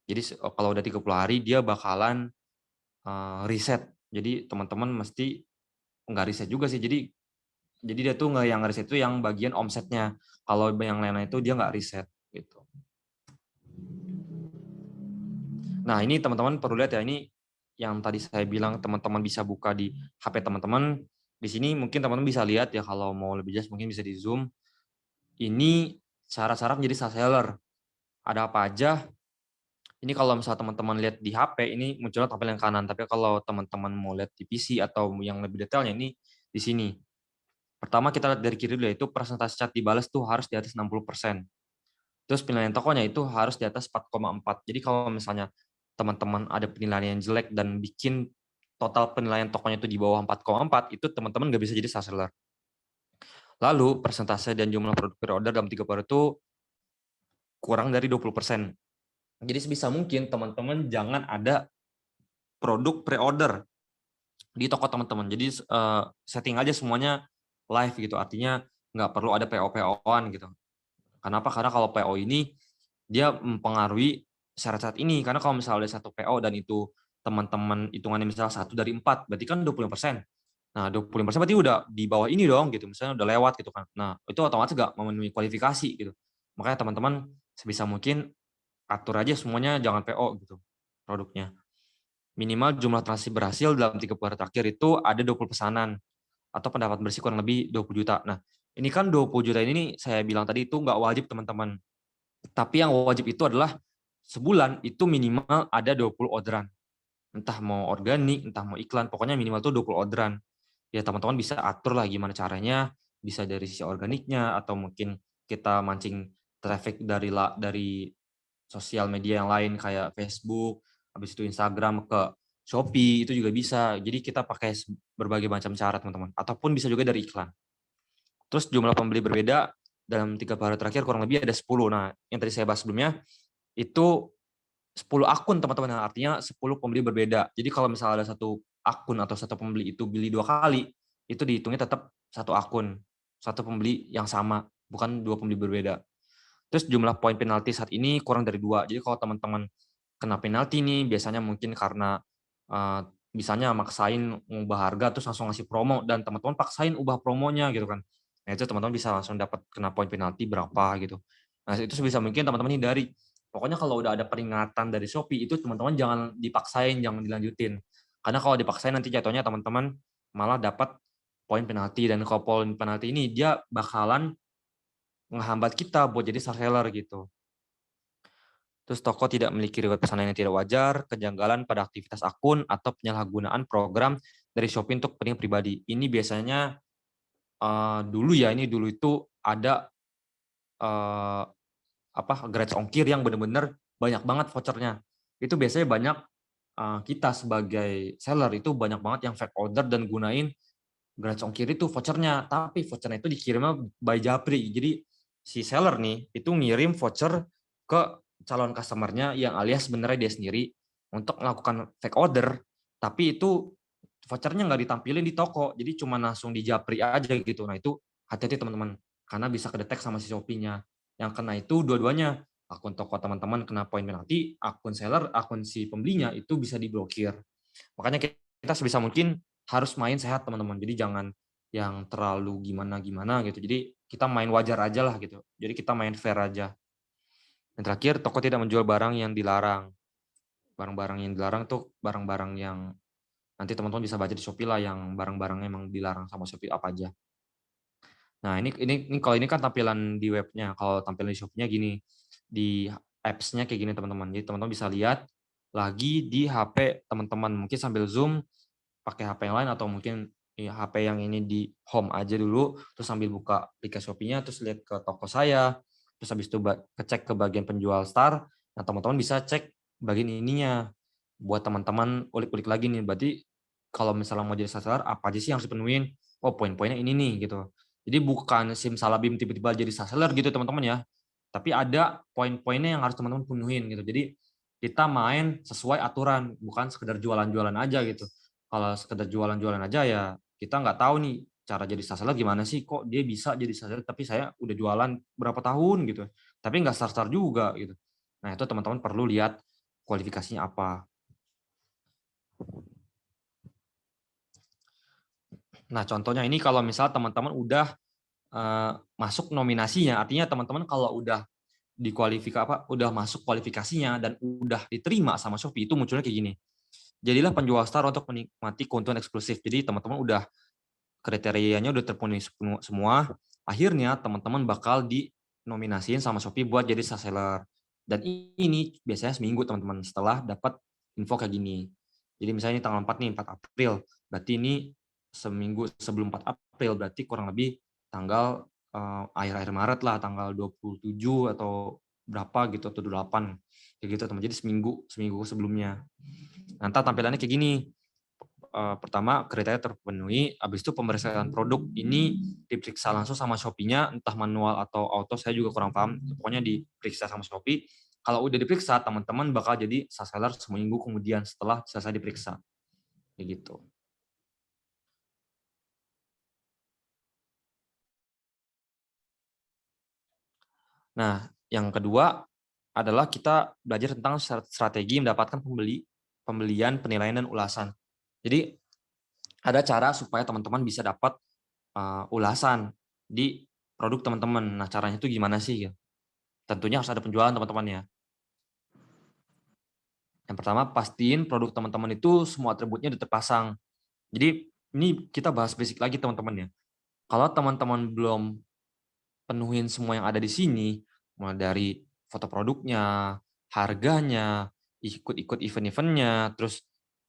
Jadi kalau udah 30 hari dia bakalan riset. Jadi teman-teman mesti nggak riset juga sih. Jadi dia tuh nggak yang riset itu yang bagian omsetnya. Kalau yang lain-lain itu dia nggak riset gitu. Nah, ini teman-teman perlu lihat ya, ini yang tadi saya bilang teman-teman bisa buka di HP teman-teman. Di sini mungkin teman-teman bisa lihat ya, kalau mau lebih jelas mungkin bisa di zoom. Ini cara-cara menjadi star seller. Ada apa aja? Ini kalau misalnya teman-teman lihat di HP, ini munculnya tampilan kanan. Tapi kalau teman-teman mau lihat di PC atau yang lebih detailnya, ini di sini. Pertama kita lihat dari kiri dulu, yaitu persentase chat dibalas tuh harus di atas 60%. Terus penilaian tokonya itu harus di atas 4,4. Jadi kalau misalnya teman-teman ada penilaian yang jelek dan bikin total penilaian tokonya itu di bawah 4,4, itu teman-teman nggak bisa jadi star seller. Lalu persentase dan jumlah produk pre-order dalam 3 bulan itu kurang dari 20%. Jadi sebisa mungkin teman-teman jangan ada produk pre-order di toko teman-teman. Jadi setting aja semuanya live gitu. Artinya nggak perlu ada PO-PO-an gitu. Kenapa? Karena kalau PO ini dia mempengaruhi syarat-syarat ini. Karena kalau misalnya ada satu PO dan itu teman-teman hitungannya misalnya 1 dari 4, berarti kan 25%. Nah, 25% berarti udah di bawah ini dong gitu. Misalnya udah lewat gitu kan. Nah, itu otomatis nggak memenuhi kualifikasi gitu. Makanya teman-teman sebisa mungkin atur aja semuanya jangan PO gitu produknya. Minimal jumlah transaksi berhasil dalam 30 hari terakhir itu ada 20 pesanan atau pendapat bersih kurang lebih 20 juta. Nah, ini kan 20 juta ini saya bilang tadi itu nggak wajib teman-teman. Tapi yang wajib itu adalah sebulan itu minimal ada 20 orderan. Entah mau organik, entah mau iklan, pokoknya minimal tuh 20 orderan. Ya teman-teman bisa atur lah gimana caranya, bisa dari sisi organiknya atau mungkin kita mancing traffic dari sosial media yang lain kayak Facebook, habis itu Instagram ke Shopee itu juga bisa. Jadi kita pakai berbagai macam cara teman-teman. Ataupun bisa juga dari iklan. Terus jumlah pembeli berbeda dalam 3 hari terakhir kurang lebih ada 10. Nah, yang tadi saya bahas sebelumnya itu 10 akun teman-teman. Artinya 10 pembeli berbeda. Jadi kalau misalnya ada satu akun atau satu pembeli itu beli 2 kali, itu dihitungnya tetap satu akun, satu pembeli yang sama, bukan 2 pembeli berbeda. Terus jumlah poin penalti saat ini kurang dari 2. Jadi kalau teman-teman kena penalti nih, biasanya mungkin karena misalnya maksain ngubah harga terus langsung ngasih promo dan teman-teman paksain ubah promonya gitu kan. Nah, itu teman-teman bisa langsung dapat kena poin penalti berapa gitu. Nah, itu sebisa mungkin teman-teman hindari. Pokoknya kalau udah ada peringatan dari Shopee itu teman-teman jangan dipaksain, jangan dilanjutin. Karena kalau dipaksain nanti jatuhnya teman-teman malah dapat poin penalti dan kalau poin penalti ini dia bakalan menghambat kita buat jadi star seller gitu. Terus toko tidak memiliki riwayat pesanan yang tidak wajar, kejanggalan pada aktivitas akun, atau penyalahgunaan program dari Shopee untuk kepentingan pribadi. Ini biasanya dulu itu ada grades ongkir yang benar-benar banyak banget vouchernya. Itu biasanya banyak kita sebagai seller itu banyak banget yang fake order dan gunain grades ongkir itu vouchernya, tapi vouchernya itu dikirimnya by Japri. Jadi si seller nih itu ngirim voucher ke calon customer-nya yang alias sebenarnya dia sendiri untuk melakukan fake order, tapi itu vouchernya nggak ditampilin di toko, jadi cuma langsung di Japri aja gitu. Nah itu hati-hati teman-teman, karena bisa kedetek sama si Shopee-nya. Yang kena itu dua-duanya, akun toko teman-teman kena poin penalti, akun seller, akun si pembelinya itu bisa diblokir. Makanya kita sebisa mungkin harus main sehat teman-teman. Jadi jangan yang terlalu gimana-gimana gitu. Jadi kita main wajar aja lah gitu. Jadi kita main fair aja. Dan terakhir, toko tidak menjual barang yang dilarang. Barang-barang yang dilarang tuh barang-barang yang nanti teman-teman bisa baca di Shopee lah yang barang-barangnya emang dilarang sama Shopee apa aja. Nah, ini kalau ini kan tampilan di webnya. Kalau tampilan di Shopee-nya gini. Di apps-nya kayak gini teman-teman. Jadi teman-teman bisa lihat lagi di HP teman-teman. Mungkin sambil zoom pakai HP yang lain atau mungkin HP yang ini di home aja dulu, terus sambil buka aplikasi Shopee-nya, terus lihat ke toko saya, terus habis itu cek ke bagian penjual Star. Nah, teman-teman bisa cek bagian ininya. Buat teman-teman ulik-ulik lagi nih, berarti kalau misalnya mau jadi seller, apa aja sih yang harus dipenuhin? Oh, poin-poinnya ini nih, gitu. Jadi bukan simsalabim tiba-tiba jadi seller gitu teman-teman ya. Tapi ada poin-poinnya yang harus teman-teman penuhin gitu. Jadi kita main sesuai aturan, bukan sekedar jualan-jualan aja gitu. Kalau sekedar jualan-jualan aja ya kita nggak tahu nih cara jadi seller gimana sih, kok dia bisa jadi seller tapi saya udah jualan berapa tahun gitu. Tapi nggak start-start juga gitu. Nah, itu teman-teman perlu lihat kualifikasinya apa. Nah, contohnya ini kalau misal teman-teman udah masuk nominasinya, artinya teman-teman kalau udah udah masuk kualifikasinya dan udah diterima sama Shopee, itu munculnya kayak gini. Jadilah penjual Star untuk menikmati keuntungan eksklusif. Jadi teman-teman udah kriterianya udah terpenuhi semua, akhirnya teman-teman bakal dinominasiin sama Shopee buat jadi seller. Dan ini biasanya seminggu teman-teman setelah dapat info kayak gini. Jadi misalnya ini tanggal 4 nih, 4 April. Berarti ini seminggu sebelum 4 April, berarti kurang lebih tanggal akhir-akhir Maret lah, tanggal 27 atau berapa gitu, atau 28. Kayak gitu teman. Jadi seminggu sebelumnya. Nanti tampilannya kayak gini. Pertama kriteria terpenuhi, habis itu pemeriksaan produk ini diperiksa langsung sama Shopee-nya, entah manual atau auto, saya juga kurang paham, pokoknya diperiksa sama Shopee. Kalau udah diperiksa, teman-teman bakal jadi seller seminggu kemudian setelah selesai diperiksa. Kayak gitu. Nah, yang kedua adalah kita belajar tentang strategi mendapatkan pembelian, penilaian, dan ulasan. Jadi, ada cara supaya teman-teman bisa dapat ulasan di produk teman-teman. Nah, caranya itu gimana sih? Tentunya harus ada penjualan teman-teman ya. Yang pertama, pastiin produk teman-teman itu semua atributnya udah terpasang. Jadi, ini kita bahas basic lagi teman-teman ya. Kalau teman-teman belum penuhin semua yang ada di sini, mulai dari foto produknya, harganya, ikut-ikut event-eventnya, terus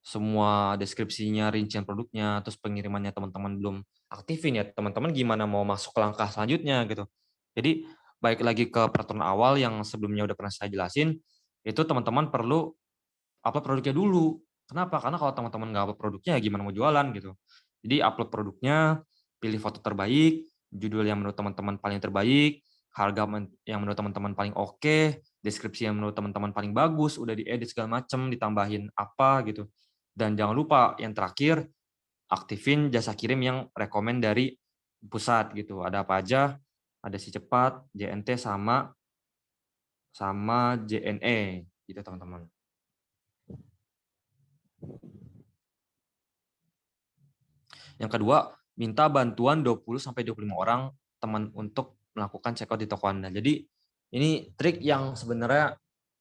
semua deskripsinya, rincian produknya, terus pengirimannya teman-teman belum aktifin ya, teman-teman gimana mau masuk ke langkah selanjutnya gitu. Jadi baik lagi ke peraturan awal yang sebelumnya udah pernah saya jelasin, itu teman-teman perlu upload produknya dulu. Kenapa? Karena kalau teman-teman nggak upload produknya ya gimana mau jualan gitu. Jadi upload produknya, pilih foto terbaik, judul yang menurut teman-teman paling terbaik, harga yang menurut teman-teman paling oke, deskripsi yang menurut teman-teman paling bagus, udah diedit segala macam, ditambahin apa gitu. Dan jangan lupa yang terakhir, aktifin jasa kirim yang rekomen dari pusat gitu. Ada apa aja? Ada Si Cepat, JNT sama JNE gitu teman-teman. Yang kedua, minta bantuan 20-25 orang teman untuk melakukan checkout di toko Anda. Jadi ini trik yang sebenarnya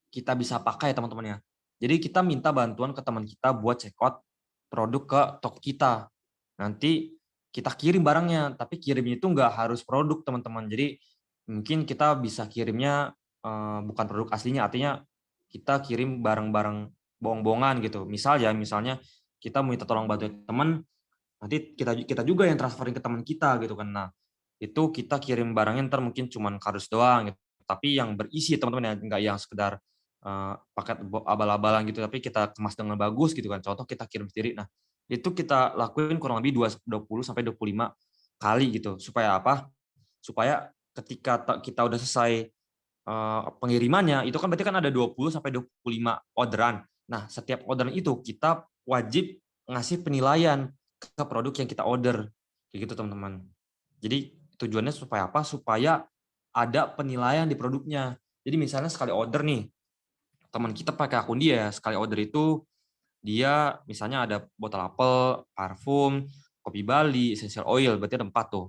kita bisa pakai teman-teman ya. Jadi kita minta bantuan ke teman kita buat checkout produk ke toko kita. Nanti kita kirim barangnya, tapi kirimnya itu nggak harus produk teman-teman. Jadi mungkin kita bisa kirimnya bukan produk aslinya, artinya kita kirim barang-barang bohong-bohongan gitu. Misalnya kita minta tolong bantu teman, nanti kita juga yang transferin ke teman kita gitu kan. Nah, itu kita kirim barangnya ntar mungkin cuman kardus doang gitu. tapi yang berisi teman-teman ya, nggak yang sekedar paket abal-abalan gitu, tapi kita kemas dengan bagus gitu kan. Contoh kita kirim sendiri. Nah, itu kita lakuin kurang lebih 20 sampai 25 kali gitu. Supaya apa? Supaya ketika kita udah selesai pengirimannya, itu kan berarti kan ada 20 sampai 25 orderan. Nah, setiap orderan itu kita wajib ngasih penilaian ke produk yang kita order. Kayak gitu, teman-teman. Jadi tujuannya supaya apa? Supaya ada penilaian di produknya. Jadi misalnya sekali order nih, teman kita pakai akun dia, sekali order itu dia misalnya ada botol apel, parfum, kopi Bali, essential oil, berarti ada 4 tuh.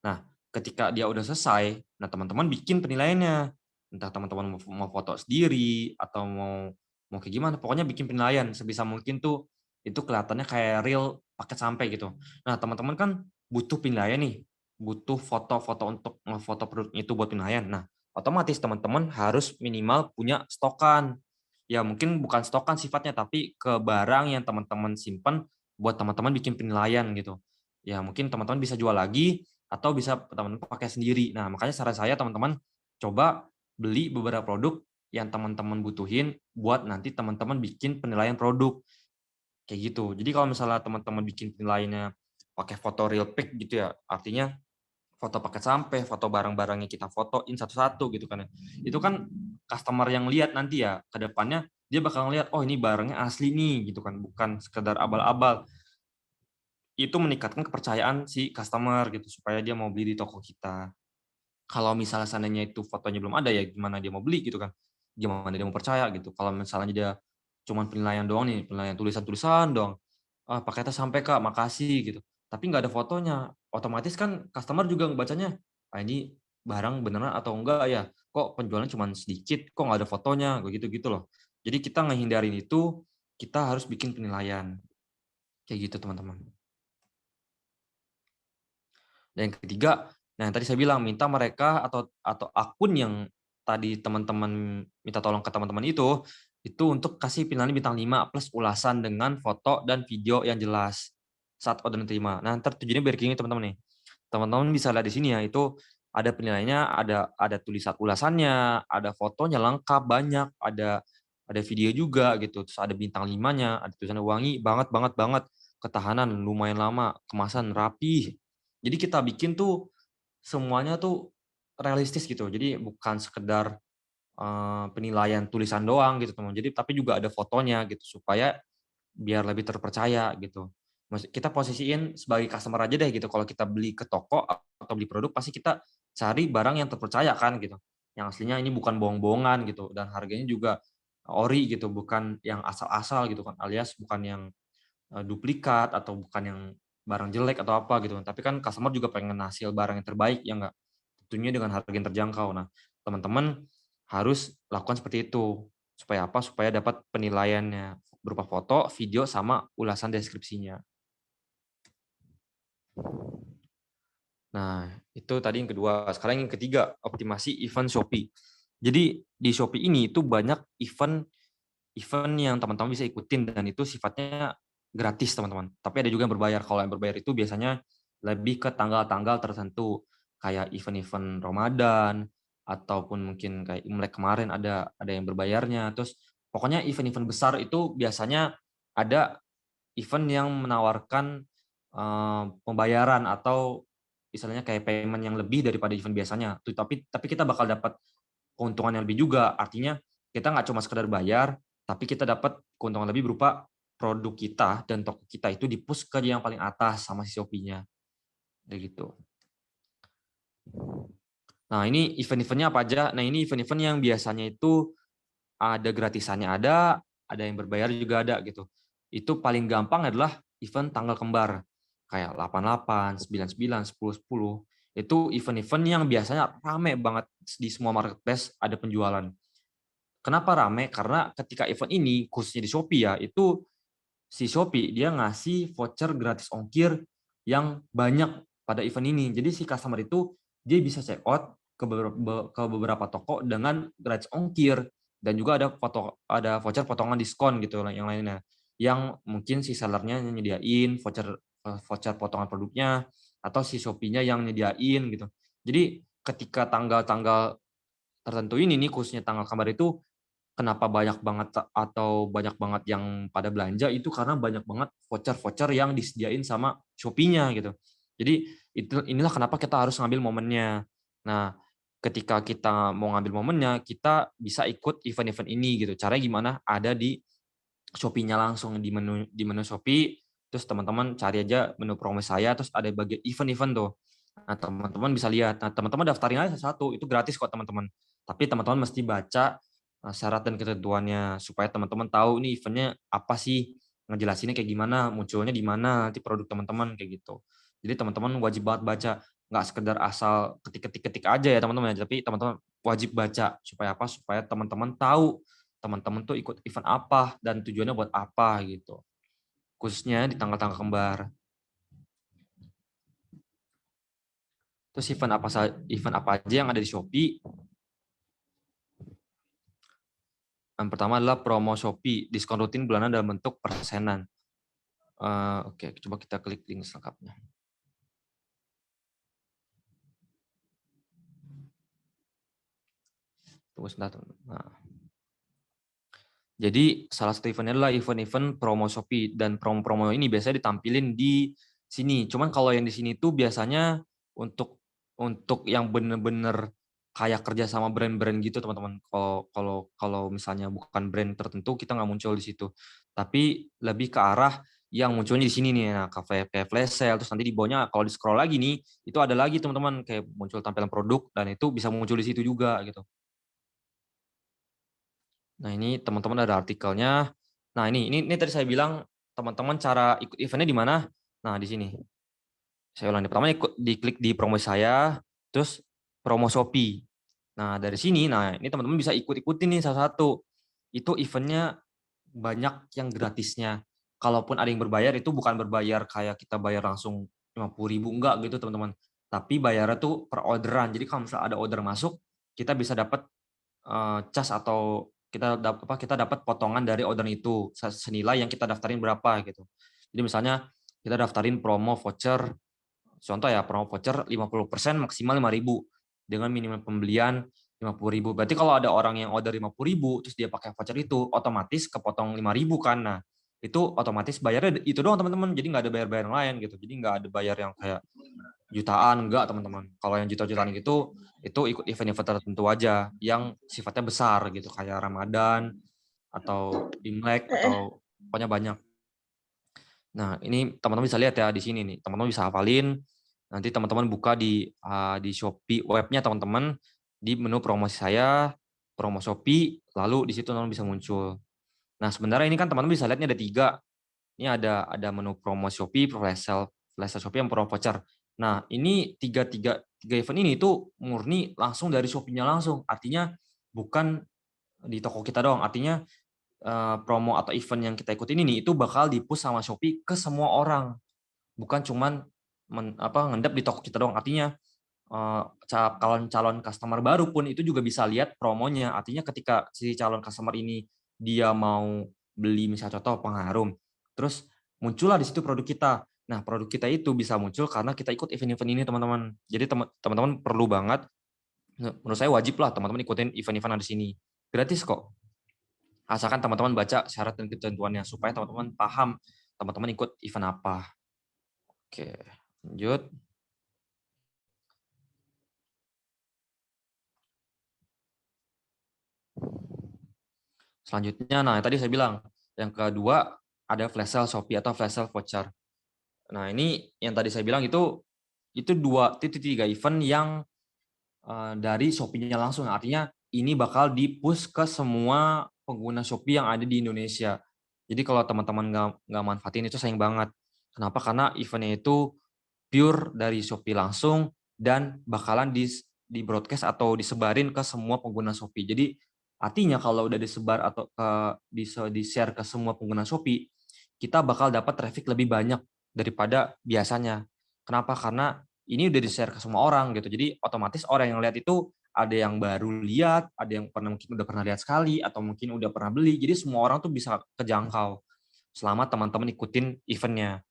Nah, ketika dia udah selesai, nah teman-teman bikin penilaiannya. Entah teman-teman mau foto sendiri atau mau kayak gimana, pokoknya bikin penilaian sebisa mungkin tuh itu kelihatannya kayak real paket sampai gitu. Nah, teman-teman kan butuh penilaian nih, butuh foto-foto untuk ngefoto produknya itu buat penilaian. Nah, otomatis teman-teman harus minimal punya stokan. Ya mungkin bukan stokan sifatnya, tapi ke barang yang teman-teman simpan buat teman-teman bikin penilaian gitu. Ya mungkin teman-teman bisa jual lagi atau bisa teman-teman pakai sendiri. Nah, makanya saran saya teman-teman coba beli beberapa produk yang teman-teman butuhin buat nanti teman-teman bikin penilaian produk. Kayak gitu. Jadi kalau misalnya teman-teman bikin penilaiannya pakai foto real pic gitu ya, artinya foto paket sampai, foto barang-barangnya kita fotoin satu-satu gitu kan ya. Itu kan customer yang lihat nanti ya, ke depannya dia bakal ngelihat, oh ini barangnya asli nih gitu kan, bukan sekedar abal-abal. Itu meningkatkan kepercayaan si customer gitu, supaya dia mau beli di toko kita. Kalau misalnya seandainya itu fotonya belum ada, ya gimana dia mau beli gitu kan, gimana dia mau percaya gitu. Kalau misalnya dia cuman penilaian doang nih, penilaian tulisan-tulisan doang, "Ah, paketnya sampai Kak, makasih," gitu. Tapi nggak ada fotonya, otomatis kan customer juga ngebacanya, "Ah, ini barang beneran atau enggak ya? Kok penjualannya cuman sedikit, kok nggak ada fotonya?" Begitu gitu loh. Jadi kita ngehindarin itu, kita harus bikin penilaian, kayak gitu teman-teman. Dan yang ketiga, nah yang tadi saya bilang minta mereka atau akun yang tadi teman-teman minta tolong ke teman-teman itu untuk kasih penilaian bintang 5 plus ulasan dengan foto dan video yang jelas saat order diterima. Nah, ntar tujuannya biar gini teman-teman nih. Teman-teman bisa lihat di sini ya, itu ada penilaiannya, ada tulisan ulasannya, ada fotonya lengkap banyak, ada video juga gitu, terus ada bintang 5-nya, ada tulisannya wangi banget banget banget, ketahanan lumayan lama, kemasan rapi. Jadi kita bikin tuh semuanya tuh realistis gitu. Jadi bukan sekedar penilaian tulisan doang gitu teman. Jadi tapi juga ada fotonya gitu supaya biar lebih terpercaya gitu. Kita posisiin sebagai customer aja deh gitu. Kalau kita beli ke toko atau beli produk pasti kita cari barang yang terpercaya kan gitu. Yang aslinya ini bukan bohong-bohongan gitu dan harganya juga ori gitu, bukan yang asal-asal gitu kan, alias bukan yang duplikat atau bukan yang barang jelek atau apa gitu. Tapi kan customer juga pengen hasil barang yang terbaik ya enggak? Tentunya dengan harga yang terjangkau. Nah, teman-teman harus lakukan seperti itu. Supaya apa? Supaya dapat penilaiannya berupa foto, video, sama ulasan deskripsinya. Nah, itu tadi yang kedua. Sekarang yang ketiga, optimasi event Shopee. Jadi di Shopee ini itu banyak event yang teman-teman bisa ikutin dan itu sifatnya gratis teman-teman. Tapi ada juga yang berbayar. Kalau yang berbayar itu biasanya lebih ke tanggal-tanggal tertentu kayak event-event Ramadan ataupun mungkin kayak Imlek kemarin ada yang berbayarnya. Terus pokoknya event-event besar itu biasanya ada event yang menawarkan pembayaran atau misalnya kayak payment yang lebih daripada event biasanya. Tapi kita bakal dapat keuntungan yang lebih juga. Artinya kita nggak cuma sekedar bayar, tapi kita dapat keuntungan lebih berupa produk kita dan toko kita itu di-push ke yang paling atas sama si Shopee-nya, kayak gitu. Nah, ini event-event-nya apa aja? Nah, ini event-event yang biasanya itu ada gratisannya ada yang berbayar juga ada gitu. Itu paling gampang adalah event tanggal kembar. Kayak 88, 99, 10, 10. Itu event-event yang biasanya rame banget di semua marketplace ada penjualan. Kenapa rame? Karena ketika event ini, khususnya di Shopee ya, itu si Shopee dia ngasih voucher gratis ongkir yang banyak pada event ini. Jadi si customer itu dia bisa check out ke beberapa toko dengan gratis ongkir dan juga ada voucher potongan diskon gitu yang lainnya. Yang mungkin si sellernya nyediain voucher potongan produknya atau si Shopee-nya yang nyediain gitu. Jadi ketika tanggal-tanggal tertentu ini nih, khususnya tanggal kembar itu, kenapa banyak banget atau banyak banget yang pada belanja itu karena banyak banget voucher-voucher yang disediain sama Shopee-nya gitu. Jadi inilah kenapa kita harus ngambil momennya. Nah, ketika kita mau ngambil momennya, kita bisa ikut event-event ini gitu. Caranya gimana? Ada di Shopee-nya langsung di menu Shopee, terus teman-teman cari aja menu promo saya, terus ada bagian event-event tuh. Nah, teman-teman bisa lihat. Nah, teman-teman daftarin aja satu, itu gratis kok teman-teman. Tapi teman-teman mesti baca syarat dan ketentuannya supaya teman-teman tahu ini eventnya apa sih, ngejelasinnya kayak gimana, munculnya di mana nanti produk teman-teman kayak gitu. Jadi teman-teman wajib banget baca, nggak sekedar asal ketik-ketik aja ya teman-teman, tapi teman-teman wajib baca supaya apa? Supaya teman-teman tahu teman-teman tuh ikut event apa dan tujuannya buat apa gitu. Khususnya di tanggal-tanggal kembar. Terus event apa aja yang ada di Shopee? Yang pertama adalah promo Shopee, diskon rutin bulanan dalam bentuk persenan. Oke, coba kita klik link selengkapnya. Tunggu sebentar. Nah. Jadi salah satu eventnya adalah event-event promo Shopee, dan promo-promo ini biasanya ditampilin di sini. Cuman kalau yang di sini tuh biasanya untuk yang bener-bener kayak kerja sama brand-brand gitu teman-teman. Kalau misalnya bukan brand tertentu kita nggak muncul di situ. Tapi lebih ke arah yang munculnya di sini nih. Nah, kayak flash sale, terus nanti di bawahnya kalau di scroll lagi nih, itu ada lagi teman-teman kayak muncul tampilan produk, dan itu bisa muncul di situ juga gitu. Nah, ini teman-teman ada artikelnya. Nah, ini tadi saya bilang teman-teman cara ikut eventnya di mana? Nah, di sini. Saya ulangi. Pertama diklik di promo saya, terus promo Shopee. Nah, dari sini, nah ini teman-teman bisa ikut-ikutin nih satu-satu. Itu eventnya banyak yang gratisnya. Kalaupun ada yang berbayar, itu bukan berbayar kayak kita bayar langsung 50.000, enggak gitu teman-teman. Tapi bayarnya tuh per orderan. Jadi kalau misalnya ada order masuk, kita bisa dapat cas, atau kita dapat potongan dari order itu senilai yang kita daftarin berapa gitu. Jadi misalnya kita daftarin promo voucher, contoh ya, promo voucher 50% maksimal 5.000 dengan minimal pembelian 50.000. Berarti kalau ada orang yang order 50.000 terus dia pakai voucher itu, otomatis kepotong 5.000 kan. Nah, itu otomatis bayarnya itu doang teman-teman. Jadi nggak ada bayar-bayar yang lain gitu. Jadi nggak ada bayar yang kayak jutaan, enggak teman-teman. Kalau yang juta-jutaan gitu, itu ikut event-event tertentu aja yang sifatnya besar gitu, kayak Ramadan atau Imlek atau pokoknya banyak. Nah, ini teman-teman bisa lihat ya di sini nih. Teman-teman bisa hafalin. Nanti teman-teman buka di Shopee webnya teman-teman, di menu promosi saya, promo Shopee, lalu di situ teman-teman bisa muncul. Nah, sebenarnya ini kan teman-teman bisa lihatnya ada 3. Ini ada menu promo Shopee, flash sale Shopee, yang promo voucher. Nah, ini tiga event ini itu murni langsung dari Shopee-nya langsung. Artinya bukan di toko kita doang. Artinya promo atau event yang kita ikutin ini itu bakal di-push sama Shopee ke semua orang. Bukan cuman ngendap di toko kita doang. Artinya calon customer baru pun itu juga bisa lihat promonya. Artinya ketika si calon customer ini dia mau beli, misalnya contoh pengharum, terus muncullah di situ produk kita. Nah, produk kita itu bisa muncul karena kita ikut event-event ini teman-teman. Jadi teman-teman perlu banget, menurut saya wajib lah teman-teman ikutin event-event ada di sini. Gratis kok. Asalkan teman-teman baca syarat dan ketentuannya supaya teman-teman paham teman-teman ikut event apa. Oke, lanjut. Selanjutnya, nah tadi saya bilang, yang kedua ada flash sale Shopee atau flash sale voucher. Nah, ini yang tadi saya bilang itu 3 event yang dari Shopee-nya langsung. Artinya ini bakal di-push ke semua pengguna Shopee yang ada di Indonesia. Jadi kalau teman-teman nggak manfaatin itu sayang banget. Kenapa? Karena eventnya itu pure dari Shopee langsung dan bakalan di broadcast atau disebarin ke semua pengguna Shopee. Jadi artinya kalau udah disebar atau di share ke semua pengguna Shopee, kita bakal dapat traffic lebih banyak daripada biasanya. Kenapa? Karena ini udah di-share ke semua orang gitu. Jadi otomatis orang yang lihat itu ada yang baru lihat, ada yang mungkin udah pernah lihat sekali, atau mungkin udah pernah beli. Jadi semua orang tuh bisa kejangkau selama teman-teman ikutin eventnya.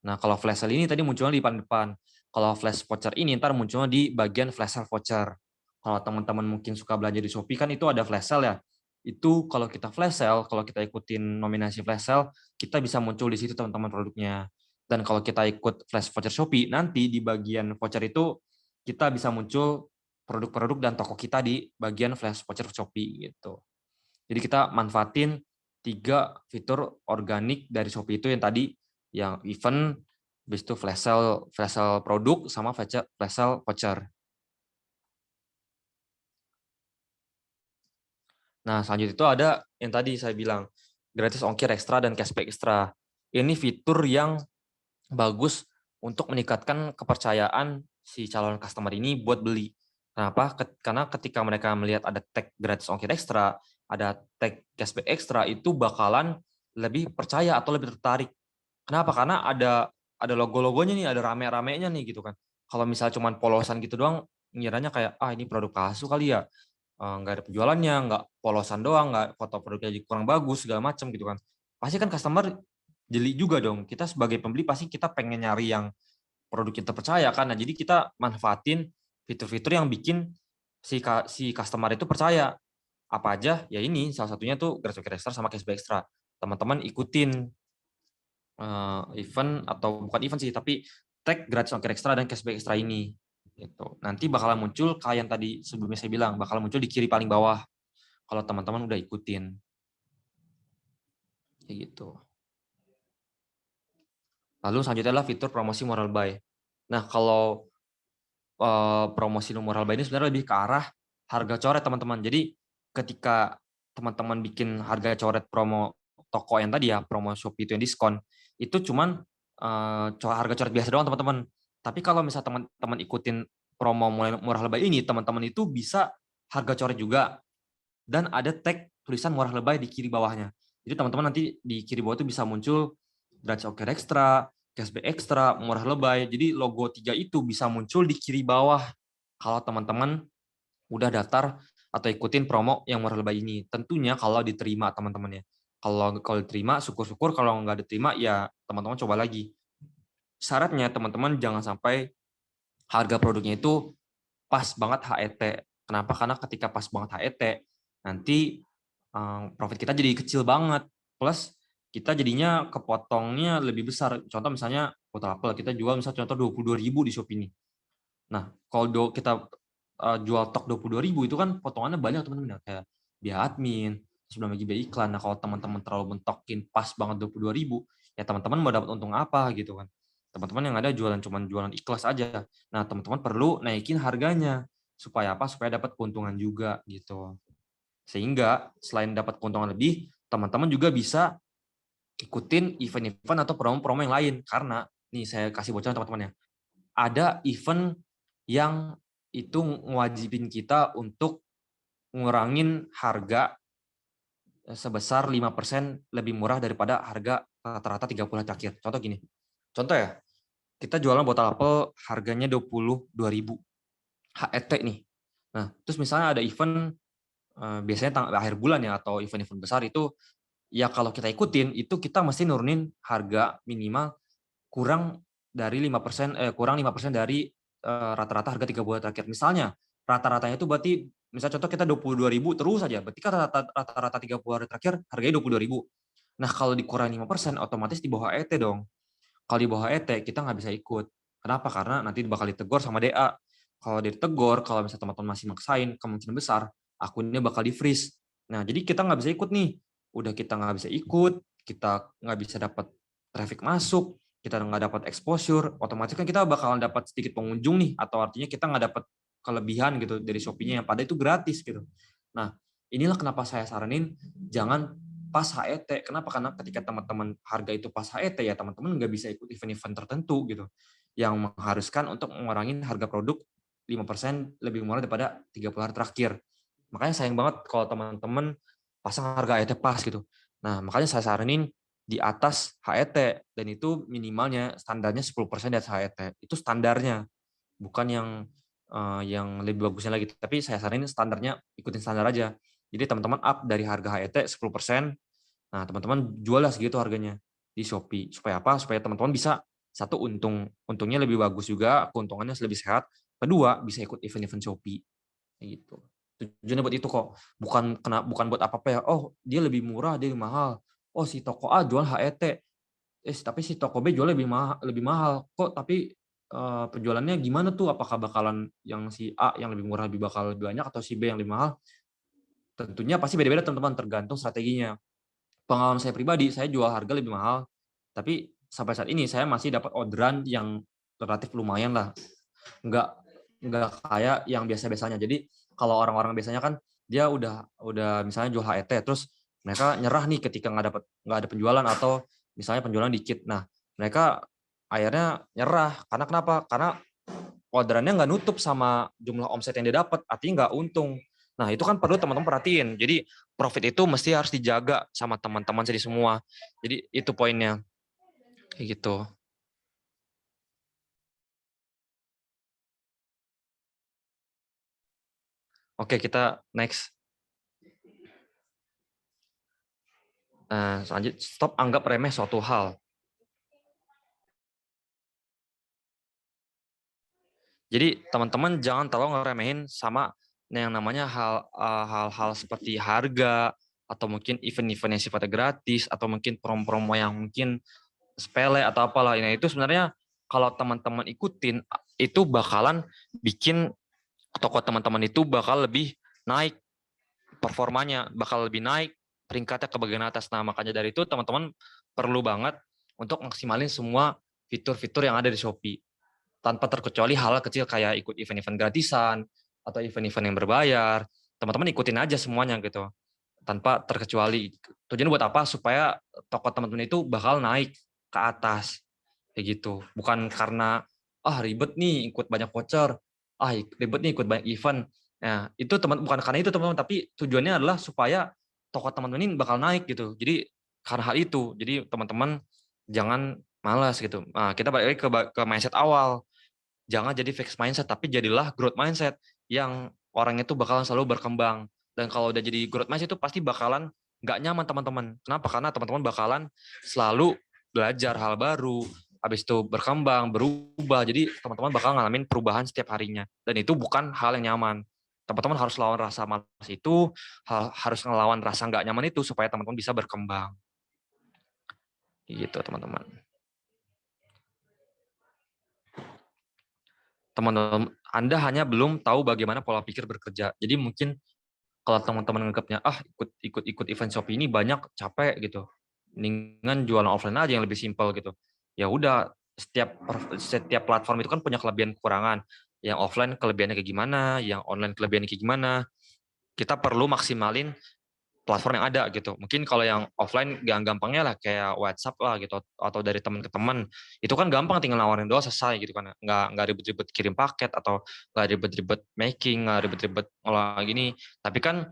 Nah, kalau flash sale ini tadi munculnya di depan. Kalau flash voucher ini ntar munculnya di bagian flash sale voucher. Kalau teman-teman mungkin suka belanja di Shopee kan itu ada flash sale ya. Itu kalau kita flash sale, kalau kita ikutin nominasi flash sale, kita bisa muncul di situ teman-teman produknya. Dan kalau kita ikut flash voucher Shopee, nanti di bagian voucher itu kita bisa muncul produk-produk dan toko kita di bagian flash voucher Shopee gitu. Jadi kita manfaatin 3 fitur organik dari Shopee itu yang tadi, yang event, habis itu flash sale produk, sama flash sale voucher. Nah, selanjutnya itu ada yang tadi saya bilang, gratis ongkir ekstra dan cashback ekstra. Ini fitur yang bagus untuk meningkatkan kepercayaan si calon customer ini buat beli. Kenapa? Karena ketika mereka melihat ada tag gratis ongkir ekstra, ada tag cashback ekstra, itu bakalan lebih percaya atau lebih tertarik. Kenapa? Karena ada logo-logonya nih, ada rame-ramenya nih gitu kan. Kalau misalnya cuma polosan gitu doang, ngiranya kayak, ah ini produk palsu kali ya, nggak ada penjualannya, nggak polosan doang, nggak foto produknya kurang bagus, segala macam gitu kan. Pasti kan customer jeli juga dong. Kita sebagai pembeli pasti kita pengen nyari yang produk kita percaya kan. Nah, jadi kita manfaatin fitur-fitur yang bikin si customer itu percaya. Apa aja? Ya ini salah satunya tuh gratis ongkir ekstra sama cashback ekstra. Teman-teman ikutin event atau bukan event sih, tapi tag gratis ongkir ekstra dan cashback ekstra ini. Gitu. Nanti bakalan muncul kayak yang tadi sebelumnya saya bilang, bakalan muncul di kiri paling bawah kalau teman-teman udah ikutin. Kayak gitu. Lalu selanjutnya adalah fitur promosi moral buy. Nah, kalau promosi moral buy ini sebenarnya lebih ke arah harga coret, teman-teman. Jadi ketika teman-teman bikin harga coret promo toko yang tadi ya, promo Shopee itu yang diskon, itu cuman harga coret biasa doang, teman-teman. Tapi kalau misalnya teman-teman ikutin promo murah lebay ini, teman-teman itu bisa harga coret juga dan ada tag tulisan murah lebay di kiri bawahnya. Jadi teman-teman nanti di kiri bawah itu bisa muncul gratis ongkir ekstra, cashback ekstra, murah lebay. Jadi logo 3 itu bisa muncul di kiri bawah kalau teman-teman udah daftar atau ikutin promo yang murah lebay ini. Tentunya kalau diterima teman-teman ya. Kalau diterima syukur-syukur, kalau nggak diterima ya teman-teman coba lagi. Syaratnya teman-teman jangan sampai harga produknya itu pas banget HET. Kenapa? Karena ketika pas banget HET, nanti profit kita jadi kecil banget. Plus kita jadinya kepotongnya lebih besar. Contoh misalnya botol apel kita jual misalnya contoh 22.000 di Shopee ini. Nah, kalau kita jual tok 22.000 itu kan potongannya banyak teman-teman ya, kayak biaya admin, terus belum lagi biaya iklan. Nah, kalau teman-teman terlalu mentokin pas banget 22.000, ya teman-teman mau dapat untung apa gitu kan. Teman-teman yang ada jualan cuman jualan ikhlas aja. Nah, teman-teman perlu naikin harganya supaya apa? Supaya dapat keuntungan juga gitu. Sehingga selain dapat keuntungan lebih, teman-teman juga bisa ikutin event-event atau promo-promo yang lain. Karena, nih saya kasih bocoran teman-teman ya, ada event yang itu ngewajibin kita untuk ngurangin harga sebesar 5% lebih murah daripada harga rata-rata 30 hari terakhir. Contoh gini, contoh ya, kita jualan botol apel harganya 22.000 HET nih. Nah, terus misalnya ada event biasanya akhir bulan ya atau event-event besar itu ya kalau kita ikutin itu kita mesti nurunin harga minimal kurang dari 5% kurang 5% dari rata-rata harga 30 hari terakhir. Misalnya rata-ratanya itu berarti misalnya contoh kita 22.000 terus saja, berarti kan rata-rata 30 hari terakhir harganya 22.000. Nah, kalau dikurangi 5% otomatis di bawah HET dong. Kalau di bawah HET kita nggak bisa ikut. Kenapa? Karena nanti bakal ditegur sama DA. Kalau ditegur, kalau misalnya teman-teman masih maksain, kemungkinan besar akunnya bakal di-freeze. Nah, jadi kita nggak bisa ikut nih. Udah kita nggak bisa ikut, kita nggak bisa dapat traffic masuk, kita nggak dapat exposure, otomatis kan kita bakalan dapat sedikit pengunjung nih, atau artinya kita nggak dapat kelebihan gitu dari Shopee-nya yang pada itu gratis gitu. Nah, inilah kenapa saya saranin jangan pas HET. Kenapa? Karena ketika teman-teman harga itu pas HET ya teman-teman nggak bisa ikut event-event tertentu gitu yang mengharuskan untuk mengurangi harga produk 5% lebih murah daripada 30 hari terakhir. Makanya sayang banget kalau teman-teman pasang harga HET pas gitu. Nah, makanya saya saranin di atas HET dan itu minimalnya standarnya 10% di atas HET. Itu standarnya, bukan yang lebih bagusnya lagi. Tapi saya saranin standarnya ikutin standar aja. Jadi teman-teman up dari harga HET 10%. Nah, teman-teman jual lah segitu harganya di Shopee. Supaya apa? Supaya teman-teman bisa satu untungnya lebih bagus juga, keuntungannya lebih sehat. Kedua, bisa ikut event-event Shopee gitu. Tujuannya buat itu kok, bukan buat apa-apa ya. Oh, dia lebih murah, dia lebih mahal. Oh, si toko A jual HET. Tapi si toko B jual lebih mahal. Kok tapi penjualannya gimana tuh? Apakah bakalan yang si A yang lebih murah bakal lebih banyak atau si B yang lebih mahal? Tentunya pasti beda-beda teman-teman, tergantung strateginya. Pengalaman saya pribadi, saya jual harga lebih mahal, tapi sampai saat ini saya masih dapat orderan yang relatif lumayan lah. Nggak nggak kayak yang biasa-biasanya. Jadi kalau orang-orang biasanya kan dia udah misalnya jual HET, terus mereka nyerah nih ketika nggak ada penjualan atau misalnya penjualan dikit. Nah, mereka akhirnya nyerah. Karena kenapa? Karena orderannya nggak nutup sama jumlah omset yang dia dapat, artinya nggak untung. Nah, itu kan perlu teman-teman perhatiin. Jadi, profit itu mesti harus dijaga sama teman-teman jadi semua. Jadi, itu poinnya. Kayak gitu. Oke, kita next. Nah, selanjutnya, stop anggap remeh suatu hal. Jadi, teman-teman jangan terlalu ngeremehin sama yang namanya hal-hal seperti harga, atau mungkin event-event yang sifatnya gratis, atau mungkin promo-promo yang mungkin sepele atau apalah. Nah, itu sebenarnya kalau teman-teman ikutin itu bakalan bikin toko teman-teman itu bakal lebih naik performanya, bakal lebih naik peringkatnya ke bagian atas. Nah, makanya dari itu teman-teman perlu banget untuk maksimalin semua fitur-fitur yang ada di Shopee. Tanpa terkecuali hal kecil kayak ikut event-event gratisan atau event-event yang berbayar. Teman-teman ikutin aja semuanya gitu. Tanpa terkecuali. Tujuannya buat apa? Supaya toko teman-teman itu bakal naik ke atas. Kayak gitu. Bukan karena ribet nih ikut banyak voucher, ribet nih ikut banyak event. Nah, itu bukan karena itu teman-teman, tapi tujuannya adalah supaya toko teman-teman ini bakal naik gitu. Jadi karena hal itu, jadi teman-teman jangan malas gitu. Nah, kita balik lagi ke mindset awal. Jangan jadi fixed mindset, tapi jadilah growth mindset yang orang itu bakalan selalu berkembang. Dan kalau udah jadi growth mindset itu pasti bakalan nggak nyaman teman-teman. Kenapa? Karena teman-teman bakalan selalu belajar hal baru, habis itu berkembang, berubah. Jadi teman-teman bakal ngalamin perubahan setiap harinya. Dan itu bukan hal yang nyaman. Teman-teman harus lawan rasa malas itu, harus ngelawan rasa nggak nyaman itu supaya teman-teman bisa berkembang. Gitu teman-teman. Teman-teman, Anda hanya belum tahu bagaimana pola pikir bekerja. Jadi mungkin kalau teman-teman nganggapnya ikut event Shopee ini banyak capek gitu, mendingan jualan offline aja yang lebih simpel gitu. Ya udah, setiap platform itu kan punya kelebihan kekurangan. Yang offline kelebihannya kayak gimana, yang online kelebihannya kayak gimana. Kita perlu maksimalin platform yang ada gitu. Mungkin kalau yang offline gampangnya lah kayak WhatsApp lah gitu, atau dari teman ke teman. Itu kan gampang, tinggal nawarin doang selesai gitu kan. Nggak ribet-ribet kirim paket, atau nggak ribet-ribet making, nggak ribet-ribet ngolah gini. Tapi kan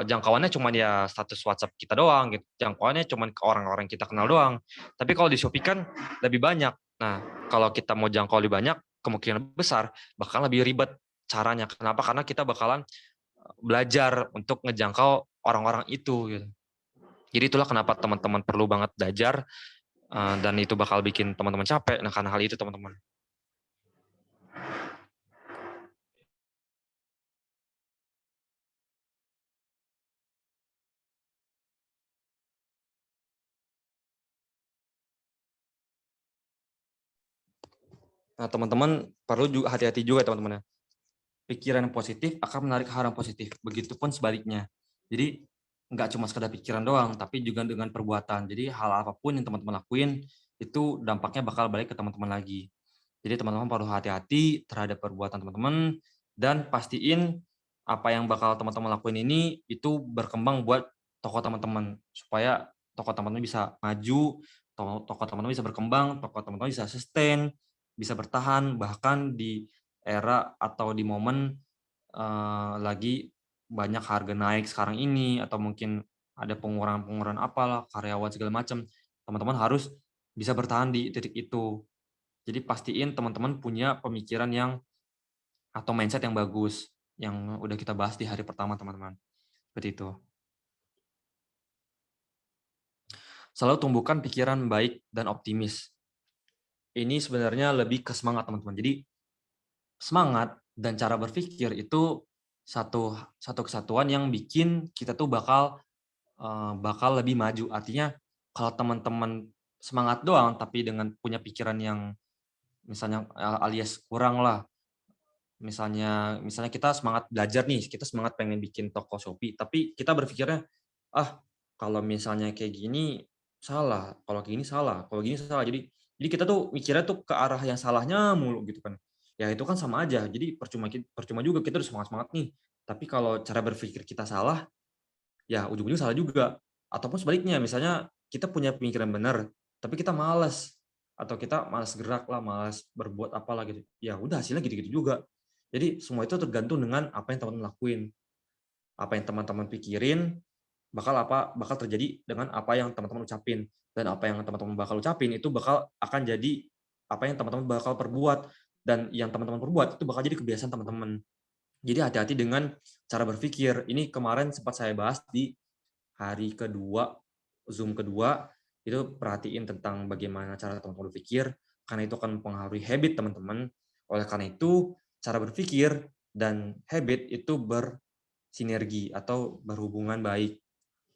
jangkauannya cuma ya status WhatsApp kita doang gitu. Jangkauannya cuma ke orang-orang kita kenal doang. Tapi kalau di Shopee kan lebih banyak. Nah, kalau kita mau jangkau lebih banyak, kemungkinan besar bakal lebih ribet caranya. Kenapa? Karena kita bakalan belajar untuk ngejangkau orang-orang itu gitu. Jadi itulah kenapa teman-teman perlu banget belajar, dan itu bakal bikin teman-teman capek. Nah, karena hal itu teman-teman. Nah, teman-teman perlu juga hati-hati juga teman-teman ya. Pikiran yang positif akan menarik hal yang positif. Begitupun sebaliknya. Jadi nggak cuma sekedar pikiran doang, tapi juga dengan perbuatan. Jadi hal apapun yang teman-teman lakuin itu dampaknya bakal balik ke teman-teman lagi. Jadi teman-teman perlu hati-hati terhadap perbuatan teman-teman dan pastiin apa yang bakal teman-teman lakuin ini itu berkembang buat toko teman-teman supaya toko teman-teman bisa maju, toko teman-teman bisa berkembang, toko teman-teman bisa sustain, bisa bertahan bahkan di era atau di momen lagi banyak harga naik sekarang ini atau mungkin ada pengurangan-pengurangan apalah, karyawan segala macam. Teman-teman harus bisa bertahan di titik itu. Jadi pastiin teman-teman punya pemikiran yang atau mindset yang bagus, yang udah kita bahas di hari pertama teman-teman. Seperti itu. Selalu tumbuhkan pikiran baik dan optimis. Ini sebenarnya lebih ke semangat teman-teman. Jadi semangat dan cara berpikir itu satu kesatuan yang bikin kita tuh bakal lebih maju. Artinya kalau teman-teman semangat doang tapi dengan punya pikiran yang misalnya alias kurang lah. Misalnya kita semangat belajar nih, kita semangat pengen bikin toko Shopee, tapi kita berpikirnya, "Ah, kalau misalnya kayak gini salah, kalau kayak gini salah, kalau gini salah." Jadi kita tuh mikirnya tuh ke arah yang salahnya mulu gitu kan. Ya itu kan sama aja, jadi percuma juga kita udah semangat-semangat nih, tapi kalau cara berpikir kita salah, ya ujung-ujungnya salah juga. Ataupun sebaliknya, misalnya kita punya pemikiran benar, tapi kita malas, atau kita malas gerak lah, malas berbuat apalah gitu. Ya udah hasilnya gitu-gitu juga. Jadi semua itu tergantung dengan apa yang teman-teman lakuin. Apa yang teman-teman pikirin, bakal terjadi dengan apa yang teman-teman ucapin. Dan apa yang teman-teman bakal ucapin itu bakal akan jadi apa yang teman-teman bakal perbuat. Dan yang teman-teman perbuat itu bakal jadi kebiasaan teman-teman. Jadi hati-hati dengan cara berpikir. Ini kemarin sempat saya bahas di hari kedua, Zoom kedua, itu perhatiin tentang bagaimana cara teman-teman berpikir, karena itu akan mempengaruhi habit teman-teman. Oleh karena itu, cara berpikir dan habit itu bersinergi atau berhubungan baik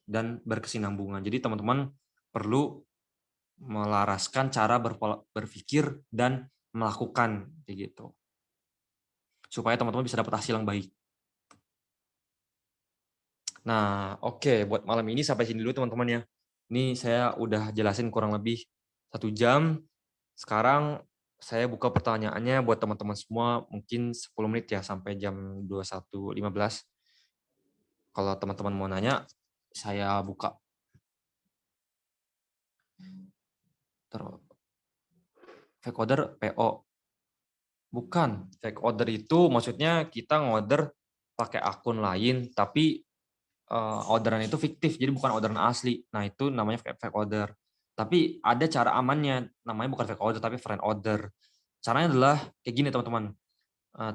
dan berkesinambungan. Jadi teman-teman perlu melaraskan cara berpikir dan melakukan kayak gitu. Supaya teman-teman bisa dapat hasil yang baik. Nah, oke, buat malam ini sampai sini dulu teman-teman ya. Ini saya udah jelasin kurang lebih 1 jam. Sekarang saya buka pertanyaannya buat teman-teman semua, mungkin 10 menit ya, sampai jam 21.15. Kalau teman-teman mau nanya, saya buka. Fake order PO. Bukan, fake order itu maksudnya kita ngorder pakai akun lain, tapi orderan itu fiktif, jadi bukan orderan asli. Nah, itu namanya fake order. Tapi ada cara amannya, namanya bukan fake order, tapi friend order. Caranya adalah kayak gini, teman-teman.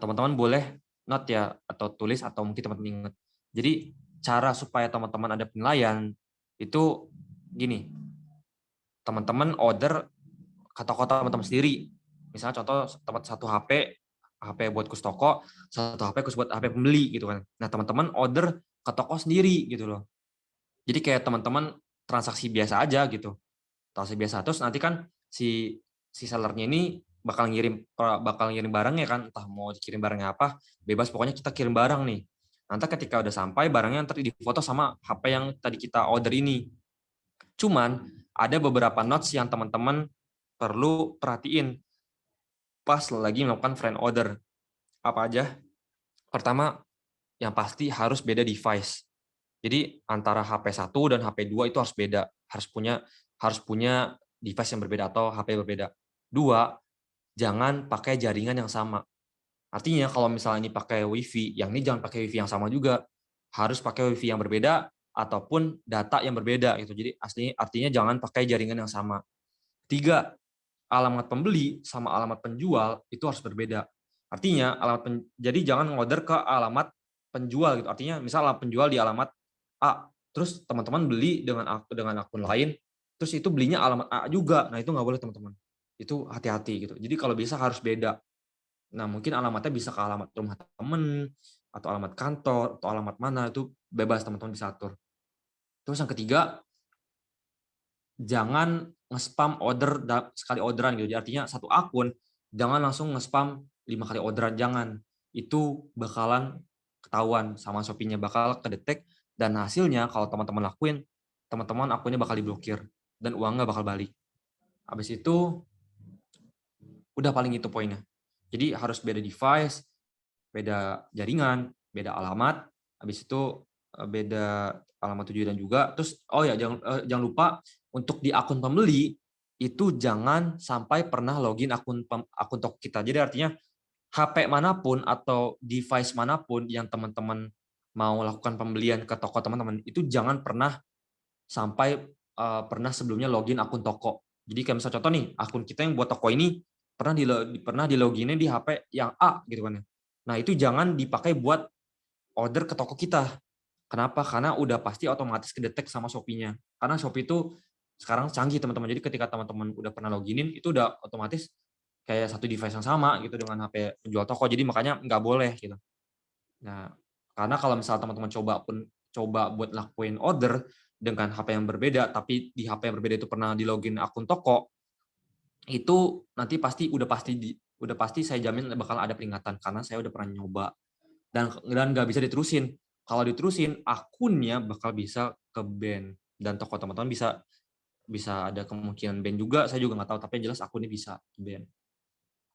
Teman-teman boleh note ya, atau tulis, atau mungkin teman-teman ingat. Jadi, cara supaya teman-teman ada penilaian, itu gini, teman-teman order ke toko teman-teman sendiri. Misalnya contoh satu HP buat kus toko, satu HP kus buat HP pembeli gitu kan. Nah, teman-teman order ke toko sendiri gitu loh. Jadi kayak teman-teman transaksi biasa aja gitu. Transaksi biasa terus nanti kan si sellernya ini bakal ngirim barangnya kan, entah mau dikirim barangnya apa, bebas pokoknya kita kirim barang nih. Nanti ketika udah sampai barangnya nanti difoto sama HP yang tadi kita order ini. Cuman ada beberapa notes yang teman-teman perlu perhatiin pas lagi melakukan friend order. Apa aja? Pertama, yang pasti harus beda device. Jadi antara HP 1 dan HP 2 itu harus beda, harus punya device yang berbeda atau HP berbeda. 2, jangan pakai jaringan yang sama. Artinya kalau misalnya ini pakai WiFi, yang ini jangan pakai WiFi yang sama juga. Harus pakai WiFi yang berbeda ataupun data yang berbeda gitu. Jadi artinya jangan pakai jaringan yang sama. 3, alamat pembeli sama alamat penjual itu harus berbeda. Artinya jadi jangan ngorder ke alamat penjual gitu. Artinya misal alamat penjual di alamat A, terus teman-teman beli dengan akun lain, terus itu belinya alamat A juga. Nah, itu nggak boleh teman-teman. Itu hati-hati gitu. Jadi kalau bisa harus beda. Nah, mungkin alamatnya bisa ke alamat rumah teman atau alamat kantor atau alamat mana itu bebas teman-teman bisa atur. Terus yang ketiga, jangan nge-spam order sekali orderan gitu. Jadi artinya satu akun jangan langsung nge-spam 5 kali orderan, jangan. Itu bakalan ketahuan sama Shopee-nya, bakal kedetek dan hasilnya kalau teman-teman lakuin, teman-teman akunnya bakal diblokir dan uangnya bakal balik. Habis itu udah paling itu poinnya. Jadi harus beda device, beda jaringan, beda alamat, habis itu beda alamat tujuan juga. Terus jangan lupa untuk di akun pembeli itu jangan sampai pernah login akun toko kita. Jadi artinya HP manapun atau device manapun yang teman-teman mau lakukan pembelian ke toko teman-teman itu jangan pernah sampai pernah sebelumnya login akun toko. Jadi kayak misalnya contoh nih, akun kita yang buat toko ini pernah di loginnya di HP yang A gitu kan ya. Nah, itu jangan dipakai buat order ke toko kita. Kenapa? Karena udah pasti otomatis kedetek sama Shopee-nya. Karena Shopee itu sekarang canggih teman-teman. Jadi ketika teman-teman udah pernah loginin, itu udah otomatis kayak satu device yang sama gitu dengan HP penjual toko. Jadi makanya nggak boleh gitu. Nah, Karena kalau misalnya teman-teman coba buat lakuin order dengan HP yang berbeda, tapi di HP yang berbeda itu pernah di login akun toko, itu nanti udah pasti saya jamin bakal ada peringatan karena saya udah pernah nyoba dan nggak bisa diterusin. Kalau diterusin akunnya bakal bisa ke ban dan toko teman-teman bisa bisa ada kemungkinan ban juga. Saya juga nggak tahu, tapi yang jelas akunnya bisa ban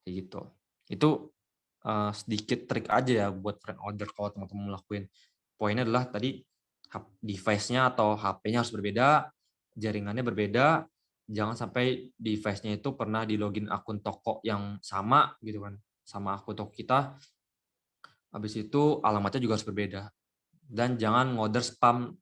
kayak gitu. Itu sedikit trik aja ya buat friend order kalau teman-teman ngelakuin. Poinnya adalah tadi device-nya atau HP-nya harus berbeda, jaringannya berbeda, jangan sampai device-nya itu pernah di login akun toko yang sama gitu kan, sama akun toko kita. Habis itu alamatnya juga harus berbeda. Dan jangan ngorder spam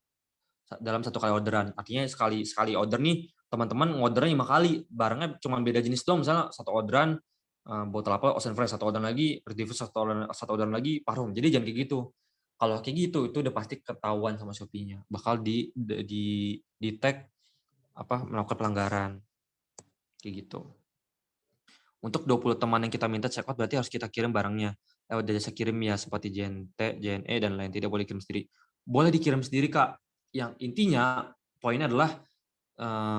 dalam satu kali orderan. Artinya sekali sekali order nih teman-teman ngordernya 5 kali, barangnya cuma beda jenis doang. Misalnya satu orderan botol apa Ocean Fresh, satu orderan lagi Retifus, satu orderan lagi Parfum. Jadi jangan kayak gitu. Kalau kayak gitu itu udah pasti ketahuan sama Shopee-nya. Bakal di tag melakukan pelanggaran kayak gitu. Untuk 20 teman yang kita minta check out berarti harus kita kirim barangnya lewat jasa kirim ya seperti JNT, JNE dan lain, tidak boleh kirim sendiri. Boleh dikirim sendiri Kak. Yang intinya poinnya adalah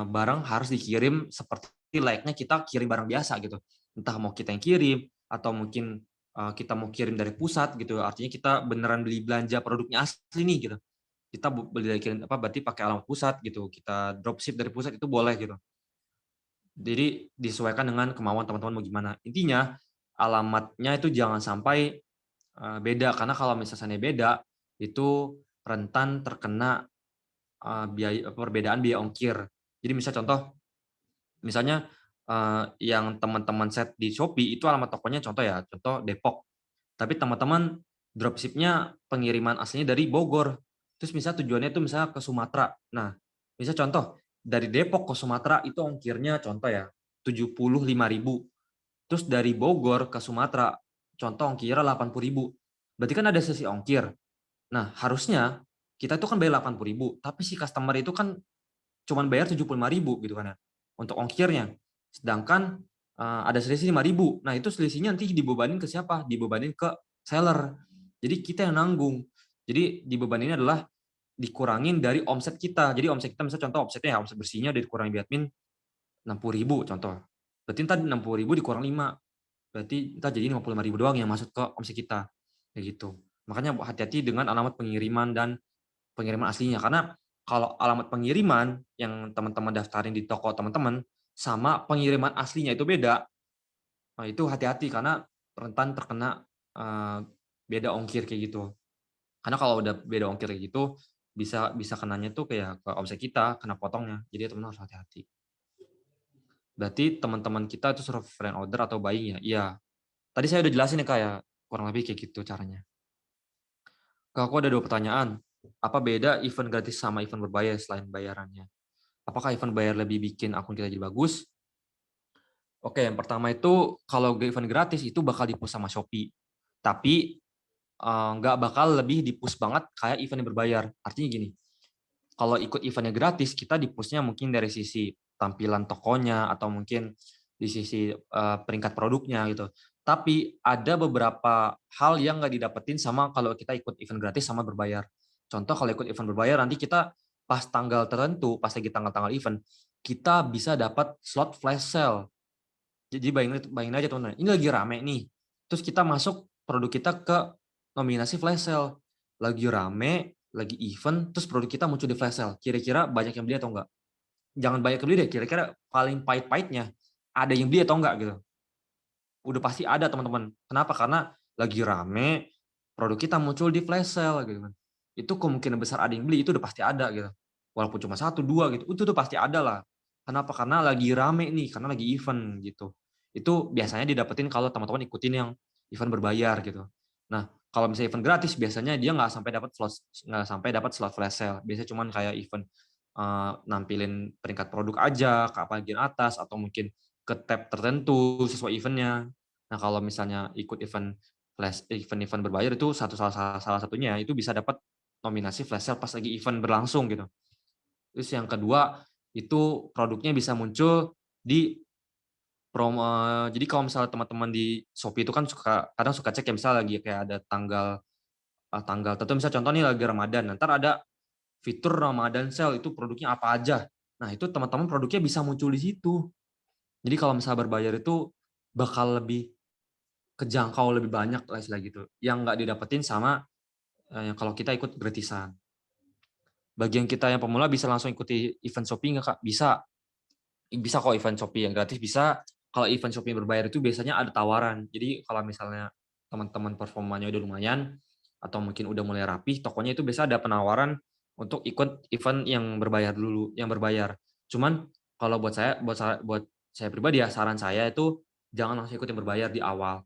barang harus dikirim seperti layaknya kita kirim barang biasa gitu. Entah mau kita yang kirim atau mungkin kita mau kirim dari pusat gitu. Artinya kita beneran beli belanja produknya asli nih gitu. Kita beli dari kirim berarti pakai alamat pusat gitu. Kita dropship dari pusat itu boleh gitu. Jadi disesuaikan dengan kemauan teman-teman mau gimana. Intinya alamatnya itu jangan sampai beda karena kalau misalnya beda itu rentan terkena perbedaan biaya ongkir. Jadi misalnya yang teman-teman set di Shopee itu alamat tokonya contoh Depok. Tapi teman-teman dropship-nya pengiriman aslinya dari Bogor. Terus misalnya tujuannya itu misalnya ke Sumatera. Nah, misal contoh dari Depok ke Sumatera itu ongkirnya contoh ya 75.000. Terus dari Bogor ke Sumatera contoh ongkirnya 80.000. Berarti kan ada sisi ongkir. Nah, harusnya kita itu kan bayar 80.000, tapi si customer itu kan cuman bayar 75.000 gitu kan ya untuk ongkirnya. Sedangkan ada selisih 5.000. Nah, itu selisihnya nanti dibebanin ke siapa? Dibebanin ke seller. Jadi kita yang nanggung. Jadi dibebaninnya adalah dikurangin dari omset kita. Jadi omset kita misalnya contoh omsetnya ya, omset bersihnya udah dikurangi bi admin 60.000 contoh. Berarti tadi 60.000 dikurang 5. Berarti kita jadi 55.000 doang yang masuk ke omset kita. Kayak gitu. Makanya hati-hati dengan alamat pengiriman dan pengiriman aslinya. Karena kalau alamat pengiriman yang teman-teman daftarin di toko teman-teman sama pengiriman aslinya itu beda, nah itu hati-hati karena rentan terkena beda ongkir kayak gitu. Karena kalau udah beda ongkir kayak gitu, bisa bisa kenanya tuh kayak ke omset kita, kena potongnya. Jadi teman harus hati-hati. Berarti teman-teman kita itu suruh friend order atau buying ya? Iya. Tadi saya udah jelasin ya Kak ya, kurang lebih kayak gitu caranya. Kak, aku ada 2 pertanyaan. Apa beda event gratis sama event berbayar selain bayarannya? Apakah event bayar lebih bikin akun kita jadi bagus? Oke, yang pertama itu kalau event gratis itu bakal di-push sama Shopee. Tapi nggak bakal lebih di-push banget kayak event yang berbayar. Artinya gini, kalau ikut eventnya gratis, kita di-push-nya mungkin dari sisi tampilan tokonya atau mungkin di sisi peringkat produknya gitu. Tapi ada beberapa hal yang nggak didapetin sama kalau kita ikut event gratis sama berbayar. Contoh kalau ikut event berbayar nanti kita pas tanggal tertentu, pas lagi tanggal-tanggal event, kita bisa dapat slot flash sale. Jadi bayangin aja teman-teman, ini lagi rame nih. Terus kita masuk produk kita ke nominasi flash sale. Lagi rame, lagi event, terus produk kita muncul di flash sale. Kira-kira banyak yang beli atau enggak? Jangan banyak yang beli deh, kira-kira paling pahit-pahitnya ada yang beli atau enggak gitu. Udah pasti ada teman-teman. Kenapa? Karena lagi rame, produk kita muncul di flash sale gitu kan. Itu kemungkinan besar ada yang beli, itu udah pasti ada gitu. Walaupun cuma 1, 2 gitu, itu tuh pasti ada lah. Kenapa? Karena lagi rame nih, karena lagi event gitu. Itu biasanya didapetin kalau teman-teman ikutin yang event berbayar gitu. Nah, kalau misalnya event gratis biasanya dia nggak sampai dapat slot flash sale. Biasanya cuma kayak event nampilin peringkat produk aja ke bagian atas atau mungkin ke tab tertentu sesuai eventnya. Nah, kalau misalnya ikut event berbayar itu salah satunya itu bisa dapat nominasi flash sale pas lagi event berlangsung gitu. Terus yang kedua itu produknya bisa muncul di promo. Jadi kalau misalnya teman-teman di Shopee itu kan kadang suka cek ya misalnya lagi kayak ada tanggal tanggal tertentu, misalnya contoh nih lagi Ramadan, ntar ada fitur Ramadan sale, itu produknya apa aja. Nah, itu teman-teman produknya bisa muncul di situ. Jadi kalau misalnya berbayar itu bakal lebih kejangkau, lebih banyak lah istilah gitu. Yang nggak didapetin sama kalau kita ikut gratisan. Bagi yang kita yang pemula bisa langsung ikuti event Shopee nggak Kak? Bisa. Bisa kok event Shopee yang gratis bisa. Kalau event Shopee berbayar itu biasanya ada tawaran. Jadi kalau misalnya teman-teman performanya udah lumayan atau mungkin udah mulai rapi, tokonya itu biasa ada penawaran untuk ikut event yang berbayar dulu, yang berbayar. Cuman kalau buat saya pribadi ya, saran saya itu jangan langsung ikut yang berbayar di awal.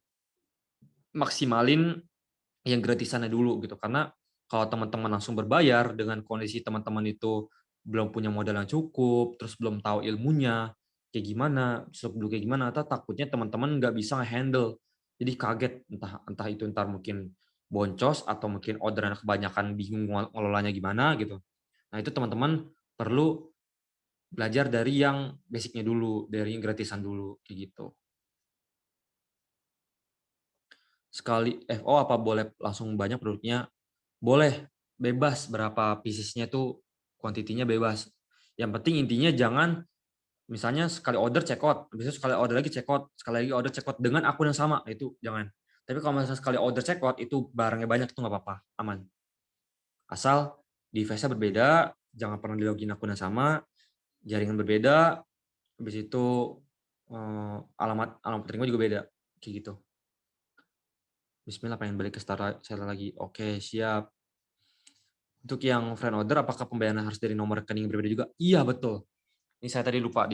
Maksimalin yang gratisannya dulu gitu. Karena kalau teman-teman langsung berbayar dengan kondisi teman-teman itu belum punya modal yang cukup, terus belum tahu ilmunya kayak gimana, seluk beluk kayak gimana, atau takutnya teman-teman nggak bisa nge-handle. Jadi kaget, entah entah itu ntar mungkin boncos atau mungkin orderan kebanyakan bingung ngelolanya gimana gitu. Nah, itu teman-teman perlu belajar dari yang basicnya dulu, dari yang gratisan dulu kayak gitu. Sekali FO apa boleh langsung banyak produknya? Boleh, bebas berapa piecesnya tuh kuantitinya bebas. Yang penting intinya jangan misalnya sekali order check out, bisa sekali order lagi check out, sekali lagi order check out dengan akun yang sama, itu jangan. Tapi kalau misalnya sekali order check out itu barangnya banyak itu nggak apa-apa, aman. Asal device-nya berbeda, jangan pernah di login akun yang sama, jaringan berbeda, habis itu alamat alamat terima juga beda, kayak gitu. Bismillah pengen balik ke seller lagi. Oke, siap. Untuk yang friend order, apakah pembayaran harus dari nomor rekening yang berbeda juga? Iya, betul. Ini saya tadi lupa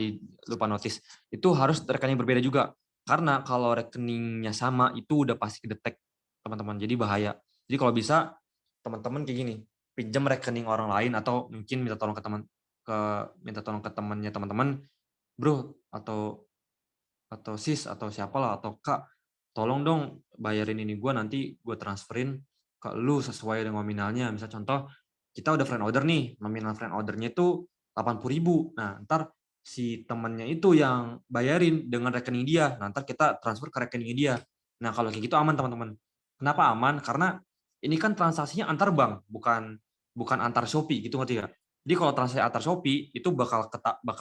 notice. Itu harus rekening berbeda juga. Karena kalau rekeningnya sama, itu udah pasti kedetek, teman-teman. Jadi bahaya. Jadi kalau bisa, teman-teman kayak gini, pinjam rekening orang lain atau mungkin minta tolong ke temannya teman-teman, bro atau sis atau siapalah atau kak, tolong dong bayarin ini gue, nanti gue transferin ke lu sesuai dengan nominalnya. Misal contoh kita udah friend order nih, nominal friend ordernya itu 80.000. Nah, ntar si temennya itu yang bayarin dengan rekening dia. Nah, ntar kita transfer ke rekening dia. Nah, kalau kayak gitu aman, teman-teman. Kenapa aman? Karena ini kan transaksinya antar bank, bukan bukan antar Shopee gitu, ngerti ya? Jadi kalau transaksi antar Shopee itu bakal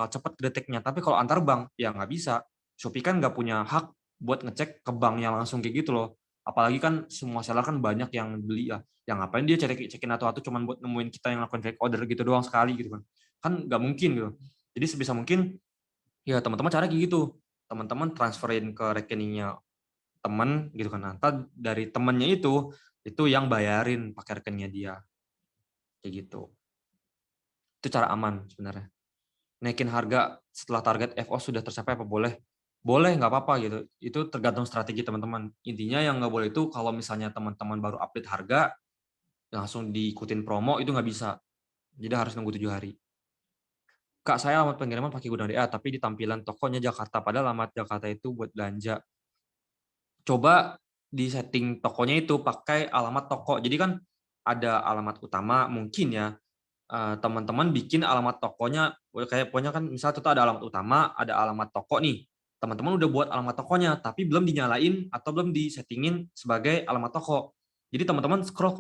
cepet deteknya. Tapi kalau antar bank ya nggak bisa. Shopee kan nggak punya hak buat ngecek ke banknya langsung kayak gitu loh. Apalagi kan semua seller kan banyak yang beli ya. Yang ngapain dia cekin atau cuman buat nemuin kita yang lakukan fake order gitu doang sekali gitu kan. Kan nggak mungkin gitu. Jadi sebisa mungkin ya teman-teman cara kayak gitu. Teman-teman transferin ke rekeningnya teman gitu kan. Nanti dari temennya itu yang bayarin pakai rekeningnya dia. Kayak gitu. Itu cara aman sebenarnya. Naikin harga setelah target FO sudah tercapai apa boleh? Boleh, nggak apa-apa gitu. Itu tergantung strategi teman-teman. Intinya yang nggak boleh itu kalau misalnya teman-teman baru update harga, langsung diikutin promo, itu nggak bisa. Jadi harus nunggu 7 hari. Kak, saya alamat pengiriman pakai gudang DA, tapi di tampilan tokonya Jakarta. Padahal alamat Jakarta itu buat belanja. Coba di setting tokonya itu pakai alamat toko. Jadi kan ada alamat utama, mungkin ya, teman-teman bikin alamat tokonya kayak pokoknya kan misal itu ada alamat utama, ada alamat toko nih. Teman-teman udah buat alamat tokonya tapi belum dinyalain atau belum disettingin sebagai alamat toko. Jadi teman-teman scroll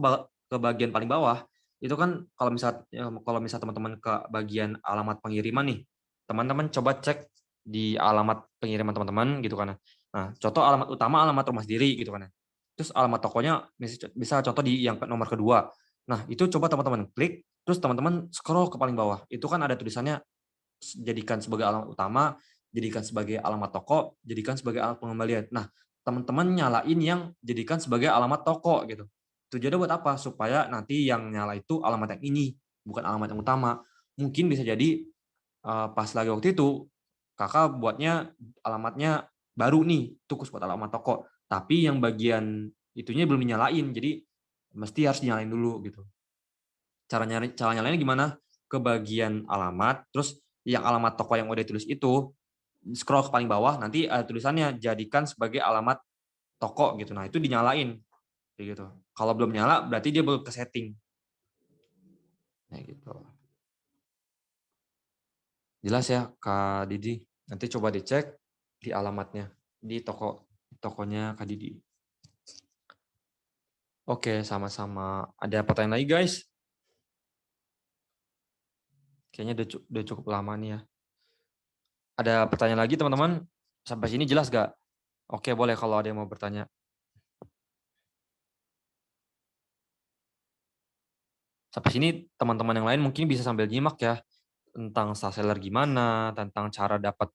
ke bagian paling bawah, itu kan kalau misal teman-teman ke bagian alamat pengiriman nih, teman-teman coba cek di alamat pengiriman teman-teman gitu kan. Nah, contoh alamat utama alamat rumah sendiri gitu kan. Terus alamat tokonya bisa contoh di yang nomor kedua. Nah, itu coba teman-teman klik. Terus teman-teman scroll ke paling bawah, itu kan ada tulisannya jadikan sebagai alamat utama, jadikan sebagai alamat toko, jadikan sebagai alamat pengembalian. Nah, teman-teman nyalain yang jadikan sebagai alamat toko gitu. Tujuannya buat apa? Supaya nanti yang nyala itu alamat yang ini, bukan alamat yang utama. Mungkin bisa jadi pas lagi waktu itu kakak buatnya alamatnya baru nih, tukus buat alamat toko. Tapi yang bagian itunya belum dinyalain, jadi mesti harus dinyalain dulu gitu. Cara nyalainnya gimana? Ke bagian alamat, terus yang alamat toko yang udah ditulis itu scroll ke paling bawah, nanti ada tulisannya jadikan sebagai alamat toko gitu. Nah, itu dinyalain kayak gitu. Kalau belum nyala berarti dia belum ke setting. Nah, gitu. Jelas ya, Kak Didi. Nanti coba dicek di alamatnya di tokonya Kak Didi. Oke, sama-sama. Ada pertanyaan lagi, guys? Kayaknya udah cukup lama nih ya. Ada pertanyaan lagi, teman-teman? Sampai sini jelas gak? Oke, boleh kalau ada yang mau bertanya. Sampai sini teman-teman yang lain mungkin bisa sambil nyimak ya, tentang star seller gimana, tentang cara dapat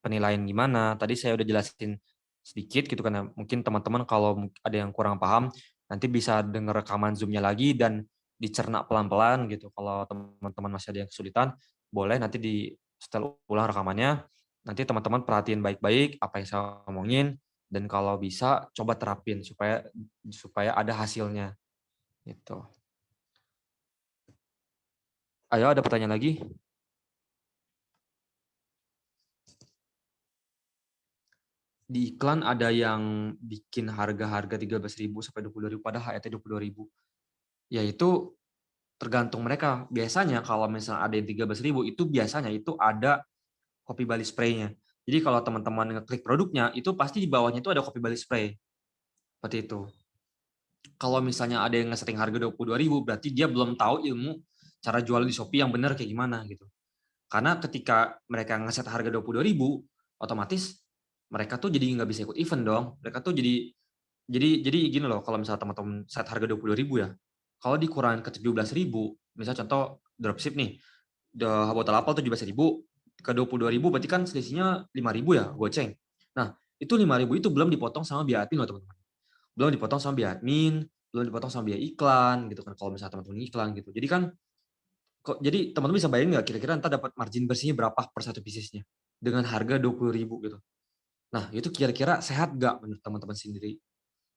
penilaian gimana. Tadi saya udah jelasin sedikit gitu kan ya. Mungkin teman-teman kalau ada yang kurang paham, nanti bisa dengar rekaman Zoom-nya lagi dan dicerna pelan-pelan gitu. Kalau teman-teman masih ada yang kesulitan, boleh nanti di setel ulang rekamannya. Nanti teman-teman perhatiin baik-baik apa yang saya omongin, dan kalau bisa coba terapin supaya supaya ada hasilnya gitu. Ayo, ada pertanyaan lagi? Di iklan ada yang bikin harga-harga 13.000 sampai 22.000 padahal HET 22.000. Ya itu tergantung mereka. Biasanya kalau misalnya ada yang 13.000 itu biasanya itu ada kopi bali spray-nya. Jadi kalau teman-teman ngeklik produknya itu pasti di bawahnya itu ada kopi bali spray. Seperti itu. Kalau misalnya ada yang nge-setting harga 22.000 berarti dia belum tahu ilmu cara jual di Shopee yang benar kayak gimana gitu. Karena ketika mereka ngeset harga 22.000, otomatis mereka tuh jadi nggak bisa ikut event dong. Mereka tuh jadi gini loh, kalau misalnya teman-teman set harga 22.000 ya, kalau dikurangin ke 17.000, misal contoh dropship nih, botol apel 17.000 ke 22.000 berarti kan selisihnya 5.000 ya, goceng. Nah, itu 5.000 itu belum dipotong sama biaya admin loh teman-teman. Belum dipotong sama biaya admin, belum dipotong sama biaya iklan gitu kan, kalau misalnya teman-teman iklan gitu. Jadi kan jadi teman-teman bisa bayangin nggak kira-kira ntar dapat margin bersihnya berapa per satu bisnisnya dengan harga 20.000 gitu. Nah, itu kira-kira sehat nggak menurut teman-teman sendiri?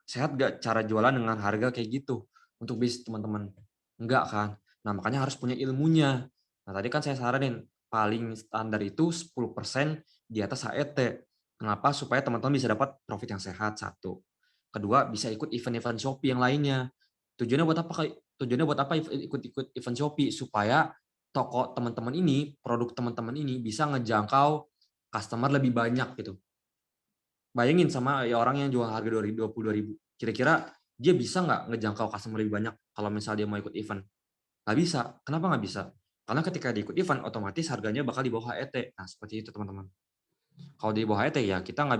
Sehat nggak cara jualan dengan harga kayak gitu untuk bisnis teman-teman? Enggak kan? Nah, makanya harus punya ilmunya. Nah, tadi kan saya saranin paling standar itu 10% di atas HET. Kenapa? Supaya teman-teman bisa dapat profit yang sehat, satu. Kedua, bisa ikut event-event Shopee yang lainnya. Tujuannya buat apa? Tujuannya buat apa ikut-ikut event Shopee? Supaya toko teman-teman ini, produk teman-teman ini bisa ngejangkau customer lebih banyak gitu. Bayangin sama ya orang yang jual harga 22.000. Kira-kira dia bisa nggak ngejangkau customer lebih banyak kalau misalnya dia mau ikut event? Nggak bisa. Kenapa nggak bisa? Karena ketika dia ikut event, otomatis harganya bakal di bawah HET. Nah, seperti itu teman-teman. Kalau di bawah HET ya kita nggak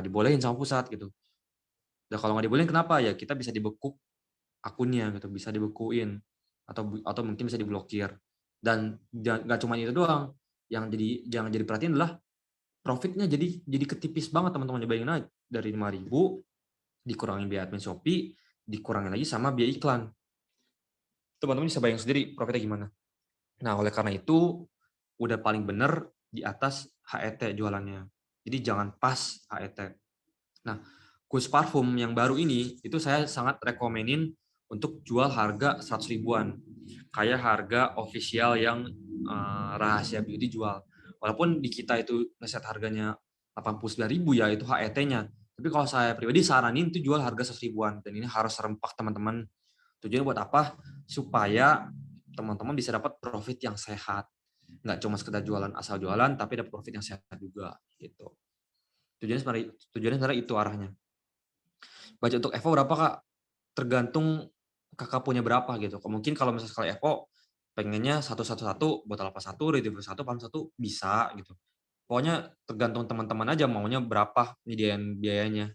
dibolehin sama pusat gitu. Dan kalau nggak dibolehin kenapa? Ya kita bisa dibekuk akunnya gitu, bisa dibekuin atau mungkin bisa diblokir. Dan nggak cuma itu doang. Yang jadi perhatian adalah profitnya jadi ketipis banget teman-teman. Bayangin aja dari 5.000 dikurangin biaya admin Shopee, dikurangin lagi sama biaya iklan. Teman-teman bisa bayang sendiri profitnya gimana. Nah, oleh karena itu udah paling bener di atas HET jualannya. Jadi jangan pas HET. Nah, khusus parfum yang baru ini itu saya sangat rekomenin untuk jual harga 100 ribuan. Kayak harga official yang rahasia beauty jual. Walaupun di kita itu ngeset harganya 89.000 ya itu HET-nya. Tapi kalau saya pribadi saranin itu jual harga 100 ribuan dan ini harus serempak teman-teman. Tujuannya buat apa? Supaya teman-teman bisa dapat profit yang sehat. Nggak cuma sekedar jualan asal jualan, tapi dapat profit yang sehat juga. Gitu. Tujuannya sebenarnya itu arahnya. Budget untuk Evo berapa kak? Tergantung kakak punya berapa gitu. Mungkin kalau misalnya sekali Evo pengennya satu botol apa satu, review satu, paham satu bisa gitu. Pokoknya tergantung teman-teman aja maunya berapa nyediain biayanya.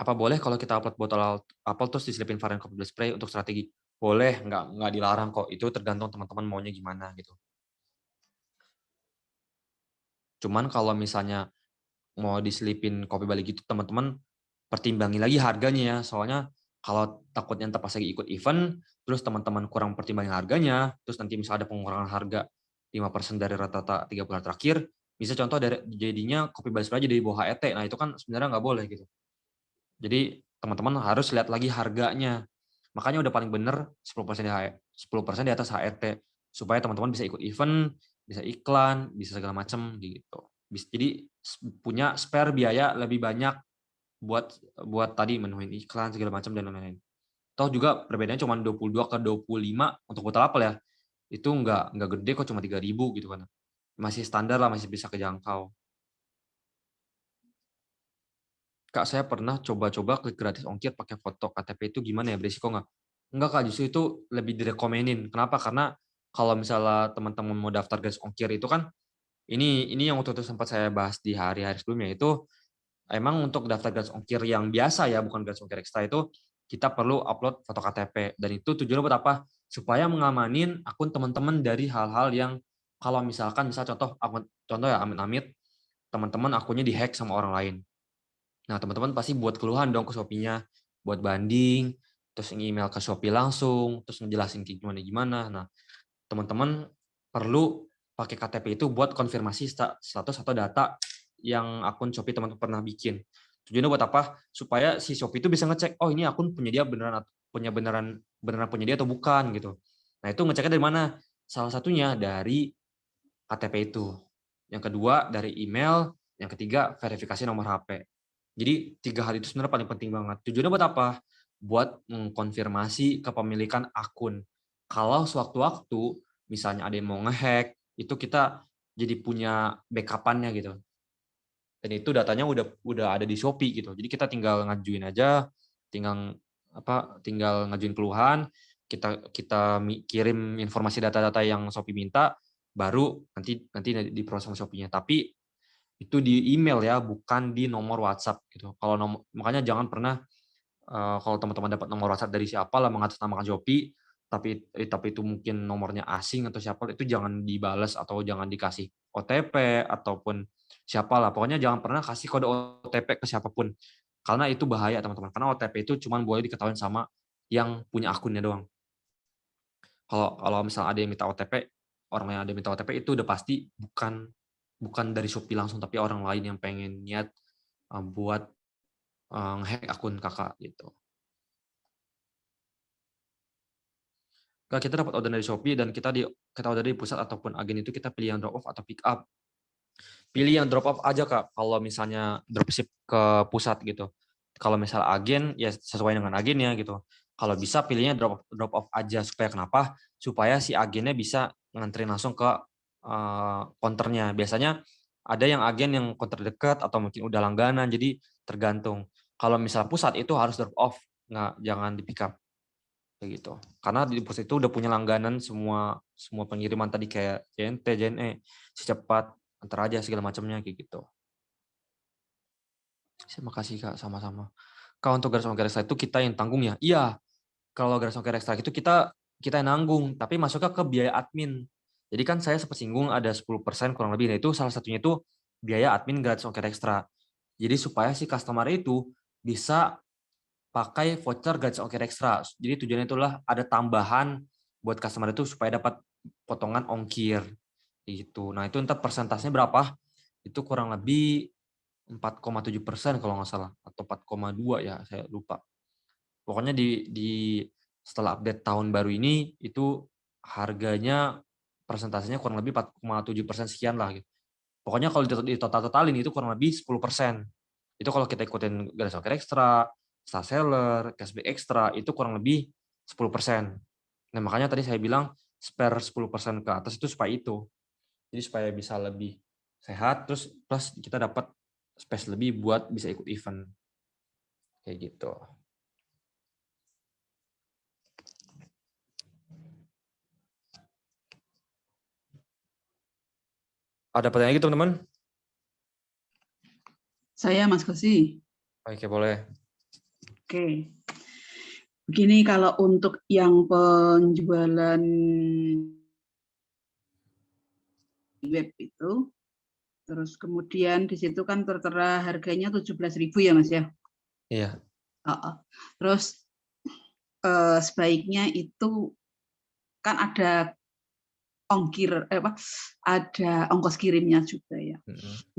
Apa boleh kalau kita upload botol apel terus diselipin varian kopi spray untuk strategi? Boleh, nggak dilarang kok. Itu tergantung teman-teman maunya gimana gitu. Cuman kalau misalnya mau diselipin kopi balik gitu, teman-teman pertimbangi lagi harganya ya. Soalnya kalau takutnya ntar pas lagi ikut event, terus teman-teman kurang pertimbangan harganya, terus nanti misalnya ada pengurangan harga 5% dari rata-rata 3 bulan terakhir, bisa contoh dari jadinya kopi balik aja dari bawah HET. Nah, itu kan sebenarnya nggak boleh gitu. Jadi teman-teman harus lihat lagi harganya. Makanya udah paling bener 10% di 10% di atas HET supaya teman-teman bisa ikut event, bisa iklan, bisa segala macam gitu. Jadi punya spare biaya lebih banyak buat buat tadi menuhin iklan segala macam dan lain-lain. Toh juga perbedaannya cuma 22 ke 25 untuk botol apel ya. Itu nggak gede kok, cuma 3.000 gitu kan. Masih standar lah, masih bisa kejangkau. Kak, saya pernah coba-coba klik gratis ongkir pakai foto KTP itu gimana ya, beresiko nggak? Enggak, Kak, justru itu lebih direkomenin. Kenapa? Karena kalau misalnya teman-teman mau daftar gratis ongkir itu kan, ini yang waktu itu sempat saya bahas di hari-hari sebelumnya, itu emang untuk daftar gratis ongkir yang biasa ya, bukan gratis ongkir ekstra itu, kita perlu upload foto KTP. Dan itu tujuannya buat apa? Supaya mengamanin akun teman-teman dari hal-hal yang kalau misalkan, misal contoh ya, amit-amit, teman-teman akunnya dihack sama orang lain. Nah, teman-teman pasti buat keluhan dong ke Shopee-nya, buat banding, terus email ke Shopee langsung, terus ngejelasin kayak gimana-gimana. Nah, teman-teman perlu pakai KTP itu buat konfirmasi status atau data yang akun Shopee teman-teman pernah bikin. Tujuannya buat apa? Supaya si Shopee itu bisa ngecek, oh ini akun punya dia beneran punya dia atau bukan gitu. Nah, itu ngeceknya dari mana? Salah satunya dari KTP itu. Yang kedua dari email, yang ketiga verifikasi nomor HP. Jadi 3 hal itu sebenarnya paling penting banget. Tujuannya buat apa? Buat mengkonfirmasi kepemilikan akun. Kalau sewaktu-waktu misalnya ada yang mau ngehack, itu kita jadi punya backup-annya gitu. Dan itu datanya udah ada di Shopee gitu. Jadi kita tinggal ngajuin aja, tinggal ngajuin keluhan, kita kirim informasi data-data yang Shopee minta, baru nanti diproses sama Shopee-nya. Tapi itu di email ya, bukan di nomor WhatsApp gitu. Makanya jangan pernah kalau teman-teman dapat nomor WhatsApp dari siapa lah mengatasnamakan Shopee, tapi itu mungkin nomornya asing atau siapa, itu jangan dibales atau jangan dikasih OTP ataupun siapalah. Pokoknya jangan pernah kasih kode OTP ke siapapun. Karena itu bahaya teman-teman. Karena OTP itu cuma boleh diketahui sama yang punya akunnya doang. Kalau misal ada yang minta OTP, orang yang ada yang minta OTP itu udah pasti bukan dari Shopee langsung, tapi orang lain yang pengen niat buat nge-hack akun Kakak gitu. Kak, kita dapat order dari Shopee dan kita order di pusat ataupun agen itu, kita pilih yang drop off atau pick up. Pilih yang drop off aja, Kak, kalau misalnya dropship ke pusat gitu. Kalau misal agen, ya sesuai dengan agennya gitu. Kalau bisa pilihnya drop off aja, supaya kenapa? Supaya si agennya bisa nganterin langsung ke counter-nya. Biasanya ada yang agen yang counter dekat atau mungkin udah langganan, jadi tergantung. Kalau misal pusat itu harus drop off, jangan di pick up. Kayak gitu. Karena di pusat itu udah punya langganan semua pengiriman tadi kayak JNT, JNE, Secepat, Antar aja segala macamnya kayak gitu. Terima kasih Kak, sama-sama. Kak, untuk garis ongkir ekstra itu kita yang tanggung ya? Iya, kalau garis ongkir ekstra itu kita yang nanggung, tapi masuknya ke biaya admin. Jadi kan saya sempat singgung ada 10% kurang lebih, nah itu salah satunya itu biaya admin gratis ongkir ekstra. Jadi supaya si customer itu bisa pakai voucher gratis ongkir ekstra. Jadi tujuannya itulah ada tambahan buat customer itu supaya dapat potongan ongkir gitu. Nah, itu entar persentasenya berapa? Itu kurang lebih 4,7% kalau nggak salah, atau 4,2 ya, saya lupa. Pokoknya setelah update tahun baru ini itu harganya persentasenya kurang lebih 4,7% sekian lah gitu. Pokoknya kalau di totalin itu kurang lebih 10%. Itu kalau kita ikutin garis ongkir ekstra, star seller, cashback ekstra, itu kurang lebih 10%. Nah, makanya tadi saya bilang spare 10% ke atas itu supaya itu. Jadi supaya bisa lebih sehat, terus plus kita dapat space lebih buat bisa ikut event. Kayak gitu. Ada pertanyaan gitu, teman-teman? Saya, Mas Kosi. Oke, boleh. Oke. Begini, kalau untuk yang penjualan web itu, terus kemudian di situ kan tertera harganya 17.000 ya, Mas ya? Iya. Terus sebaiknya itu kan ada ada ongkos kirimnya juga ya.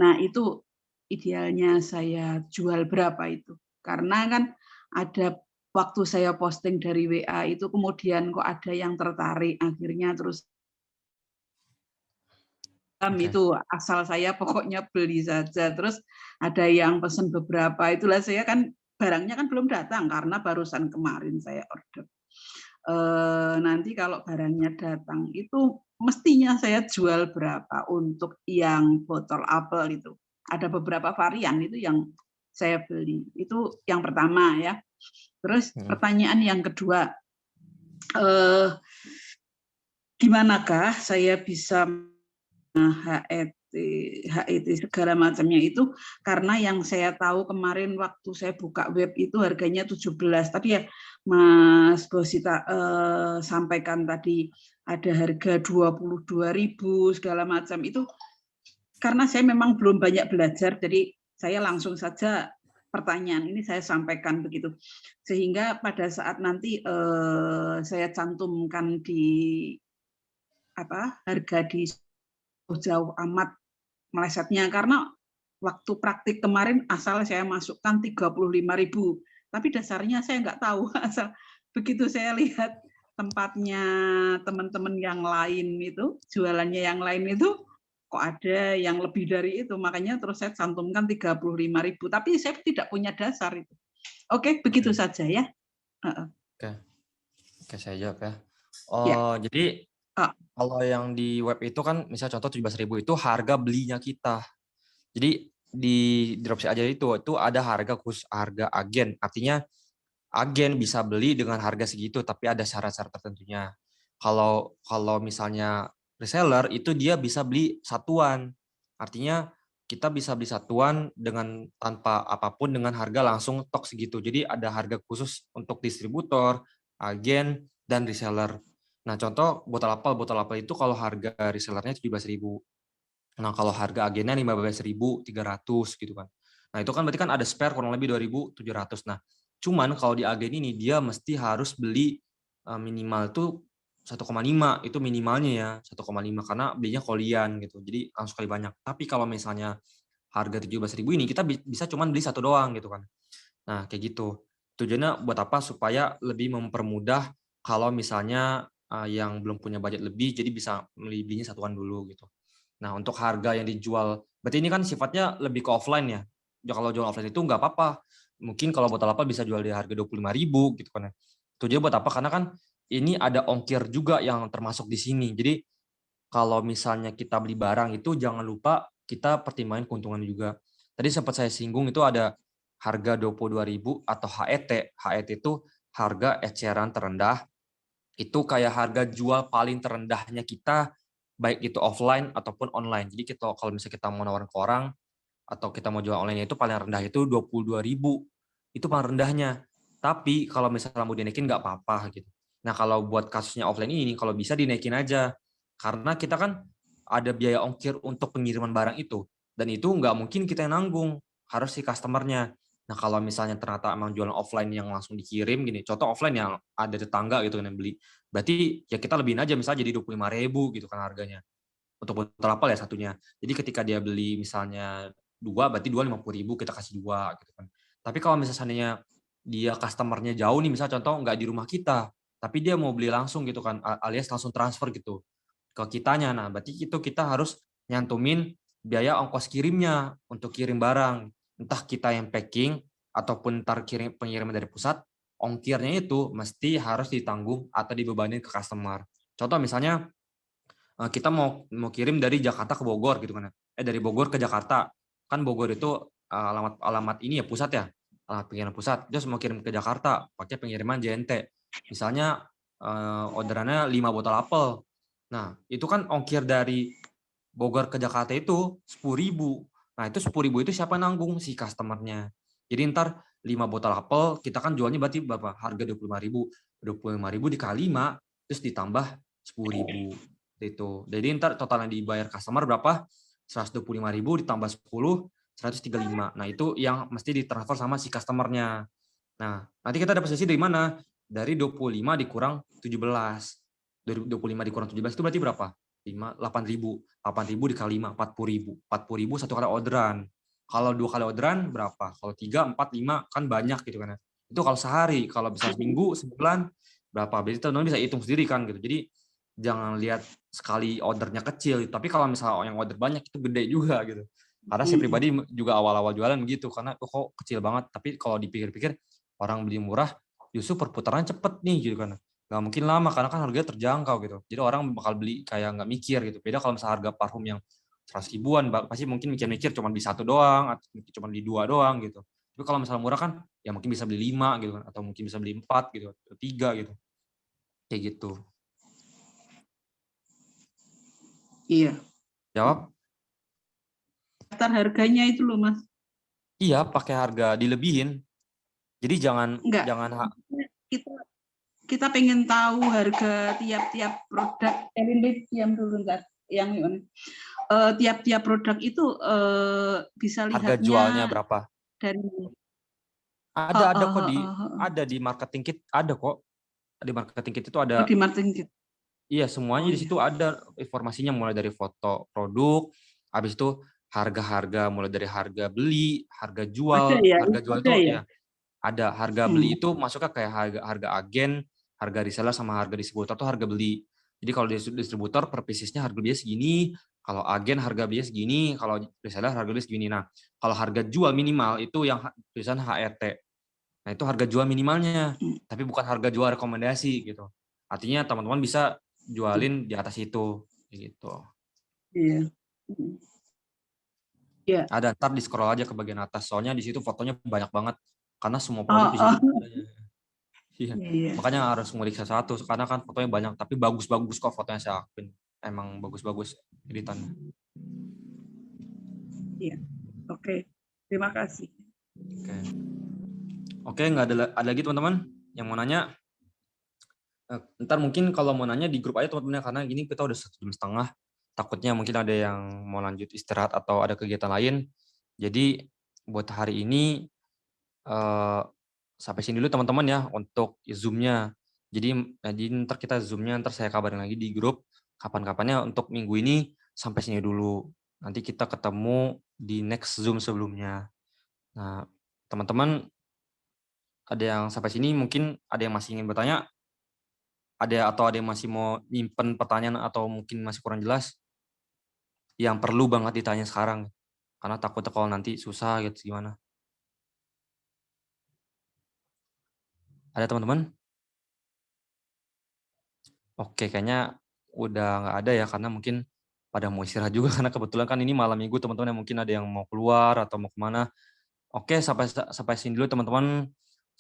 Nah, itu idealnya saya jual berapa itu? Karena kan ada waktu saya posting dari WA itu kemudian kok ada yang tertarik, akhirnya terus itu asal saya pokoknya beli saja. Terus ada yang pesan beberapa, itulah saya kan barangnya kan belum datang karena barusan kemarin saya order. Nanti kalau barangnya datang itu mestinya saya jual berapa untuk yang botol apel itu. Ada beberapa varian itu yang saya beli. Itu yang pertama ya. Terus Hmm. pertanyaan yang kedua, gimanakah saya bisa HET segala macamnya itu, karena yang saya tahu kemarin waktu saya buka web itu harganya 17, tapi ya Mas Bosita sampaikan tadi ada harga 22.000 segala macam itu, karena saya memang belum banyak belajar, jadi saya langsung saja pertanyaan ini saya sampaikan begitu, sehingga pada saat nanti saya cantumkan di harga di jauh amat melesetnya, karena waktu praktik kemarin asal saya masukkan 35.000, tapi dasarnya saya nggak tahu, asal begitu saya lihat tempatnya teman-teman yang lain itu, jualannya yang lain itu, kok ada yang lebih dari itu, makanya terus saya cantumkan 35.000, tapi saya tidak punya dasar itu. Oke, begitu saja ya. Oke, saya jawab ya. Ya. Jadi kalau yang di web itu kan, misalnya contoh 17.000 itu harga belinya kita. Jadi di dropship aja itu ada harga khusus, harga agen. Artinya agen bisa beli dengan harga segitu, tapi ada syarat-syarat tertentunya. Kalau misalnya reseller itu dia bisa beli satuan. Artinya kita bisa beli satuan dengan tanpa apapun dengan harga langsung tok segitu. Jadi ada harga khusus untuk distributor, agen, dan reseller. Nah, contoh botol apel itu kalau harga resellernya 17.000. Nah, kalau harga agennya 15.300 gitu kan. Nah, itu kan berarti kan ada spare kurang lebih 2.700. Nah, cuman kalau di agen ini dia mesti harus beli minimal tuh 1,5, itu minimalnya ya, 1,5 karena belinya kolian gitu. Jadi langsung kali banyak. Tapi kalau misalnya harga 17.000 ini kita bisa cuman beli satu doang gitu kan. Nah, kayak gitu. Tujuannya buat apa? Supaya lebih mempermudah kalau misalnya yang belum punya budget lebih, jadi bisa belinya satuan dulu gitu. Nah, untuk harga yang dijual, berarti ini kan sifatnya lebih ke offline ya. Ya kalau jual offline itu nggak apa-apa. Mungkin kalau botol apa bisa jual di harga 25.000 gitu kan ya. Tujuannya buat apa? Karena kan ini ada ongkir juga yang termasuk di sini. Jadi kalau misalnya kita beli barang itu jangan lupa kita pertimbangkan keuntungan juga. Tadi sempat saya singgung itu ada harga 22.000 atau HET. HET itu harga eceran terendah. Itu kayak harga jual paling terendahnya kita, baik itu offline ataupun online. Jadi kita kalau misalnya kita mau nawarin ke orang atau kita mau jual online itu paling rendah itu 22.000. Itu paling rendahnya. Tapi kalau misalnya mau dinaikin nggak apa-apa gitu. Nah, kalau buat kasusnya offline ini kalau bisa dinaikin aja. Karena kita kan ada biaya ongkir untuk pengiriman barang itu, dan itu nggak mungkin kita yang nanggung, harus si customer-nya. Nah, kalau misalnya ternyata emang jualan offline yang langsung dikirim gini, contoh offline yang ada tetangga gitu kan yang beli, berarti ya kita lebihin aja misalnya jadi 25.000 gitu kan harganya. Untuk botol apel ya satunya. Jadi ketika dia beli misalnya 2, berarti 2 50.000 kita kasih 2 gitu kan. Tapi kalau misalnya seandainya dia customer-nya jauh nih, misal contoh nggak di rumah kita, tapi dia mau beli langsung gitu kan, alias langsung transfer gitu ke kitanya. Nah, berarti itu kita harus nyantumin biaya ongkos kirimnya untuk kirim barang. Entah kita yang packing ataupun ntar pengiriman dari pusat, ongkirnya itu mesti harus ditanggung atau dibebanin ke customer. Contoh misalnya kita mau kirim dari Jakarta ke Bogor gitu kan. Dari Bogor ke Jakarta. Kan Bogor itu alamat ini ya pusat ya. Alamat pengiriman pusat. Terus mau kirim ke Jakarta pakai pengiriman JNT. Misalnya orderannya 5 botol apel. Nah, itu kan ongkir dari Bogor ke Jakarta itu 10.000. Nah, itu 10.000 itu siapa nanggung? Si customer-nya. Jadi ntar 5 botol apel, kita kan jualnya berarti berapa? Harga 25.000. 25.000 dikali 5, terus ditambah 10.000. Itu. Jadi ntar totalnya dibayar customer berapa? 125.000 ditambah 10, 135. Nah, itu yang mesti ditransfer sama si customer-nya. Nah, nanti kita dapat sisi dari mana? Dari 25 dikurang 17. Dari 25 dikurang 17 itu berarti berapa? 8.000. 8.000 dikali 5, 40.000. 40.000 satu kali orderan. Kalau 2 kali orderan berapa? Kalau 3, 4, 5 kan banyak gitu kan. Itu kalau sehari, kalau bisa seminggu, sebulan berapa? Berarti teman-teman bisa hitung sendiri kan gitu. Jadi jangan lihat sekali ordernya kecil, tapi kalau misalnya yang order banyak itu gede juga gitu. Karena saya pribadi juga awal-awal jualan begitu, karena kok kecil banget, tapi kalau dipikir-pikir orang beli murah justru perputaran cepet nih gitu kan. Nggak mungkin lama karena kan harganya terjangkau gitu. Jadi orang bakal beli kayak nggak mikir gitu. Beda kalau misalnya harga parfum yang 100 ribuan, pasti mungkin mikir-mikir cuma di satu doang, atau cuma di dua doang gitu. Tapi kalau misalnya murah kan ya mungkin bisa beli 5 gitu kan, atau mungkin bisa beli 4 gitu, atau 3 gitu. Kayak gitu. Iya. Jawab? Daftar harganya itu loh, Mas. Iya, pakai harga dilebihin. Jadi jangan Enggak. Kita kita pengen tahu harga tiap-tiap produk. Lili, diam dulu ntar. Yang tiap-tiap produk itu bisa harga jualnya lihatnya berapa. dari Ada kok ada di marketing kit, ada kok. Di marketing kit itu ada. di marketing kit. Iya, semuanya Oh di iya. situ ada informasinya, mulai dari foto produk, habis itu harga-harga, mulai dari harga beli, harga Ada jual. ya, Harga jual ada itu ya. ya ada harga beli itu masuknya kayak harga agen, harga reseller sama harga distributor tuh harga beli. Jadi kalau distributor per piecesnya harga belinya segini, kalau agen harga belinya segini, kalau reseller harga belinya segini. Nah, kalau harga jual minimal itu yang tulisan HRT. Nah, itu harga jual minimalnya, tapi bukan harga jual rekomendasi gitu. Artinya teman-teman bisa jualin di atas itu gitu. Iya. Iya. Ada, ntar di scroll aja ke bagian atas, soalnya di situ fotonya banyak banget karena semua produk Oh, di situ oh. ada. Iya. Iya. Makanya harus ngulik satu karena kan fotonya banyak, tapi bagus-bagus kok fotonya saya akuin. Emang bagus-bagus editannya. Iya. Oke. Terima kasih. Oke, nggak ada lagi teman-teman yang mau nanya. Ntar mungkin kalau mau nanya di grup aja teman-teman, karena gini kita udah 1,5 jam. Takutnya mungkin ada yang mau lanjut istirahat atau ada kegiatan lain. Jadi buat hari ini sampai sini dulu teman-teman ya untuk Zoom-nya. Jadi ntar kita Zoom-nya ntar saya kabarin lagi di grup kapan-kapannya. Untuk minggu ini sampai sini dulu. Nanti kita ketemu di next Zoom sebelumnya. Nah, teman-teman ada yang sampai sini, mungkin ada yang masih ingin bertanya, atau ada yang masih mau nyimpen pertanyaan atau mungkin masih kurang jelas, yang perlu banget ditanya sekarang, karena takutnya kalau nanti susah gitu gimana. Ada teman-teman? Oke, kayaknya udah nggak ada ya, karena mungkin pada mau istirahat juga, karena kebetulan kan ini malam minggu teman-teman, yang mungkin ada yang mau keluar atau mau kemana. Oke, sampai sini dulu teman-teman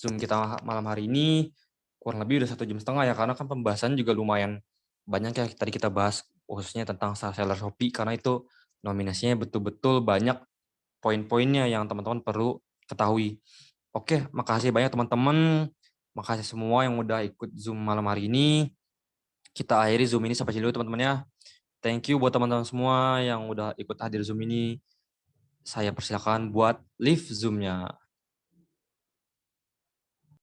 Zoom kita malam hari ini. Kurang lebih udah 1,5 jam ya, karena kan pembahasan juga lumayan banyak ya tadi kita bahas, khususnya tentang seller Shopee, karena itu nominasinya betul-betul banyak poin-poinnya yang teman-teman perlu ketahui. Oke, makasih banyak teman-teman. Makasih semua yang udah ikut Zoom malam hari ini. Kita akhiri Zoom ini sampai sini dulu teman-teman ya. Thank you buat teman-teman semua yang udah ikut hadir Zoom ini. Saya persilakan buat live Zoom-nya.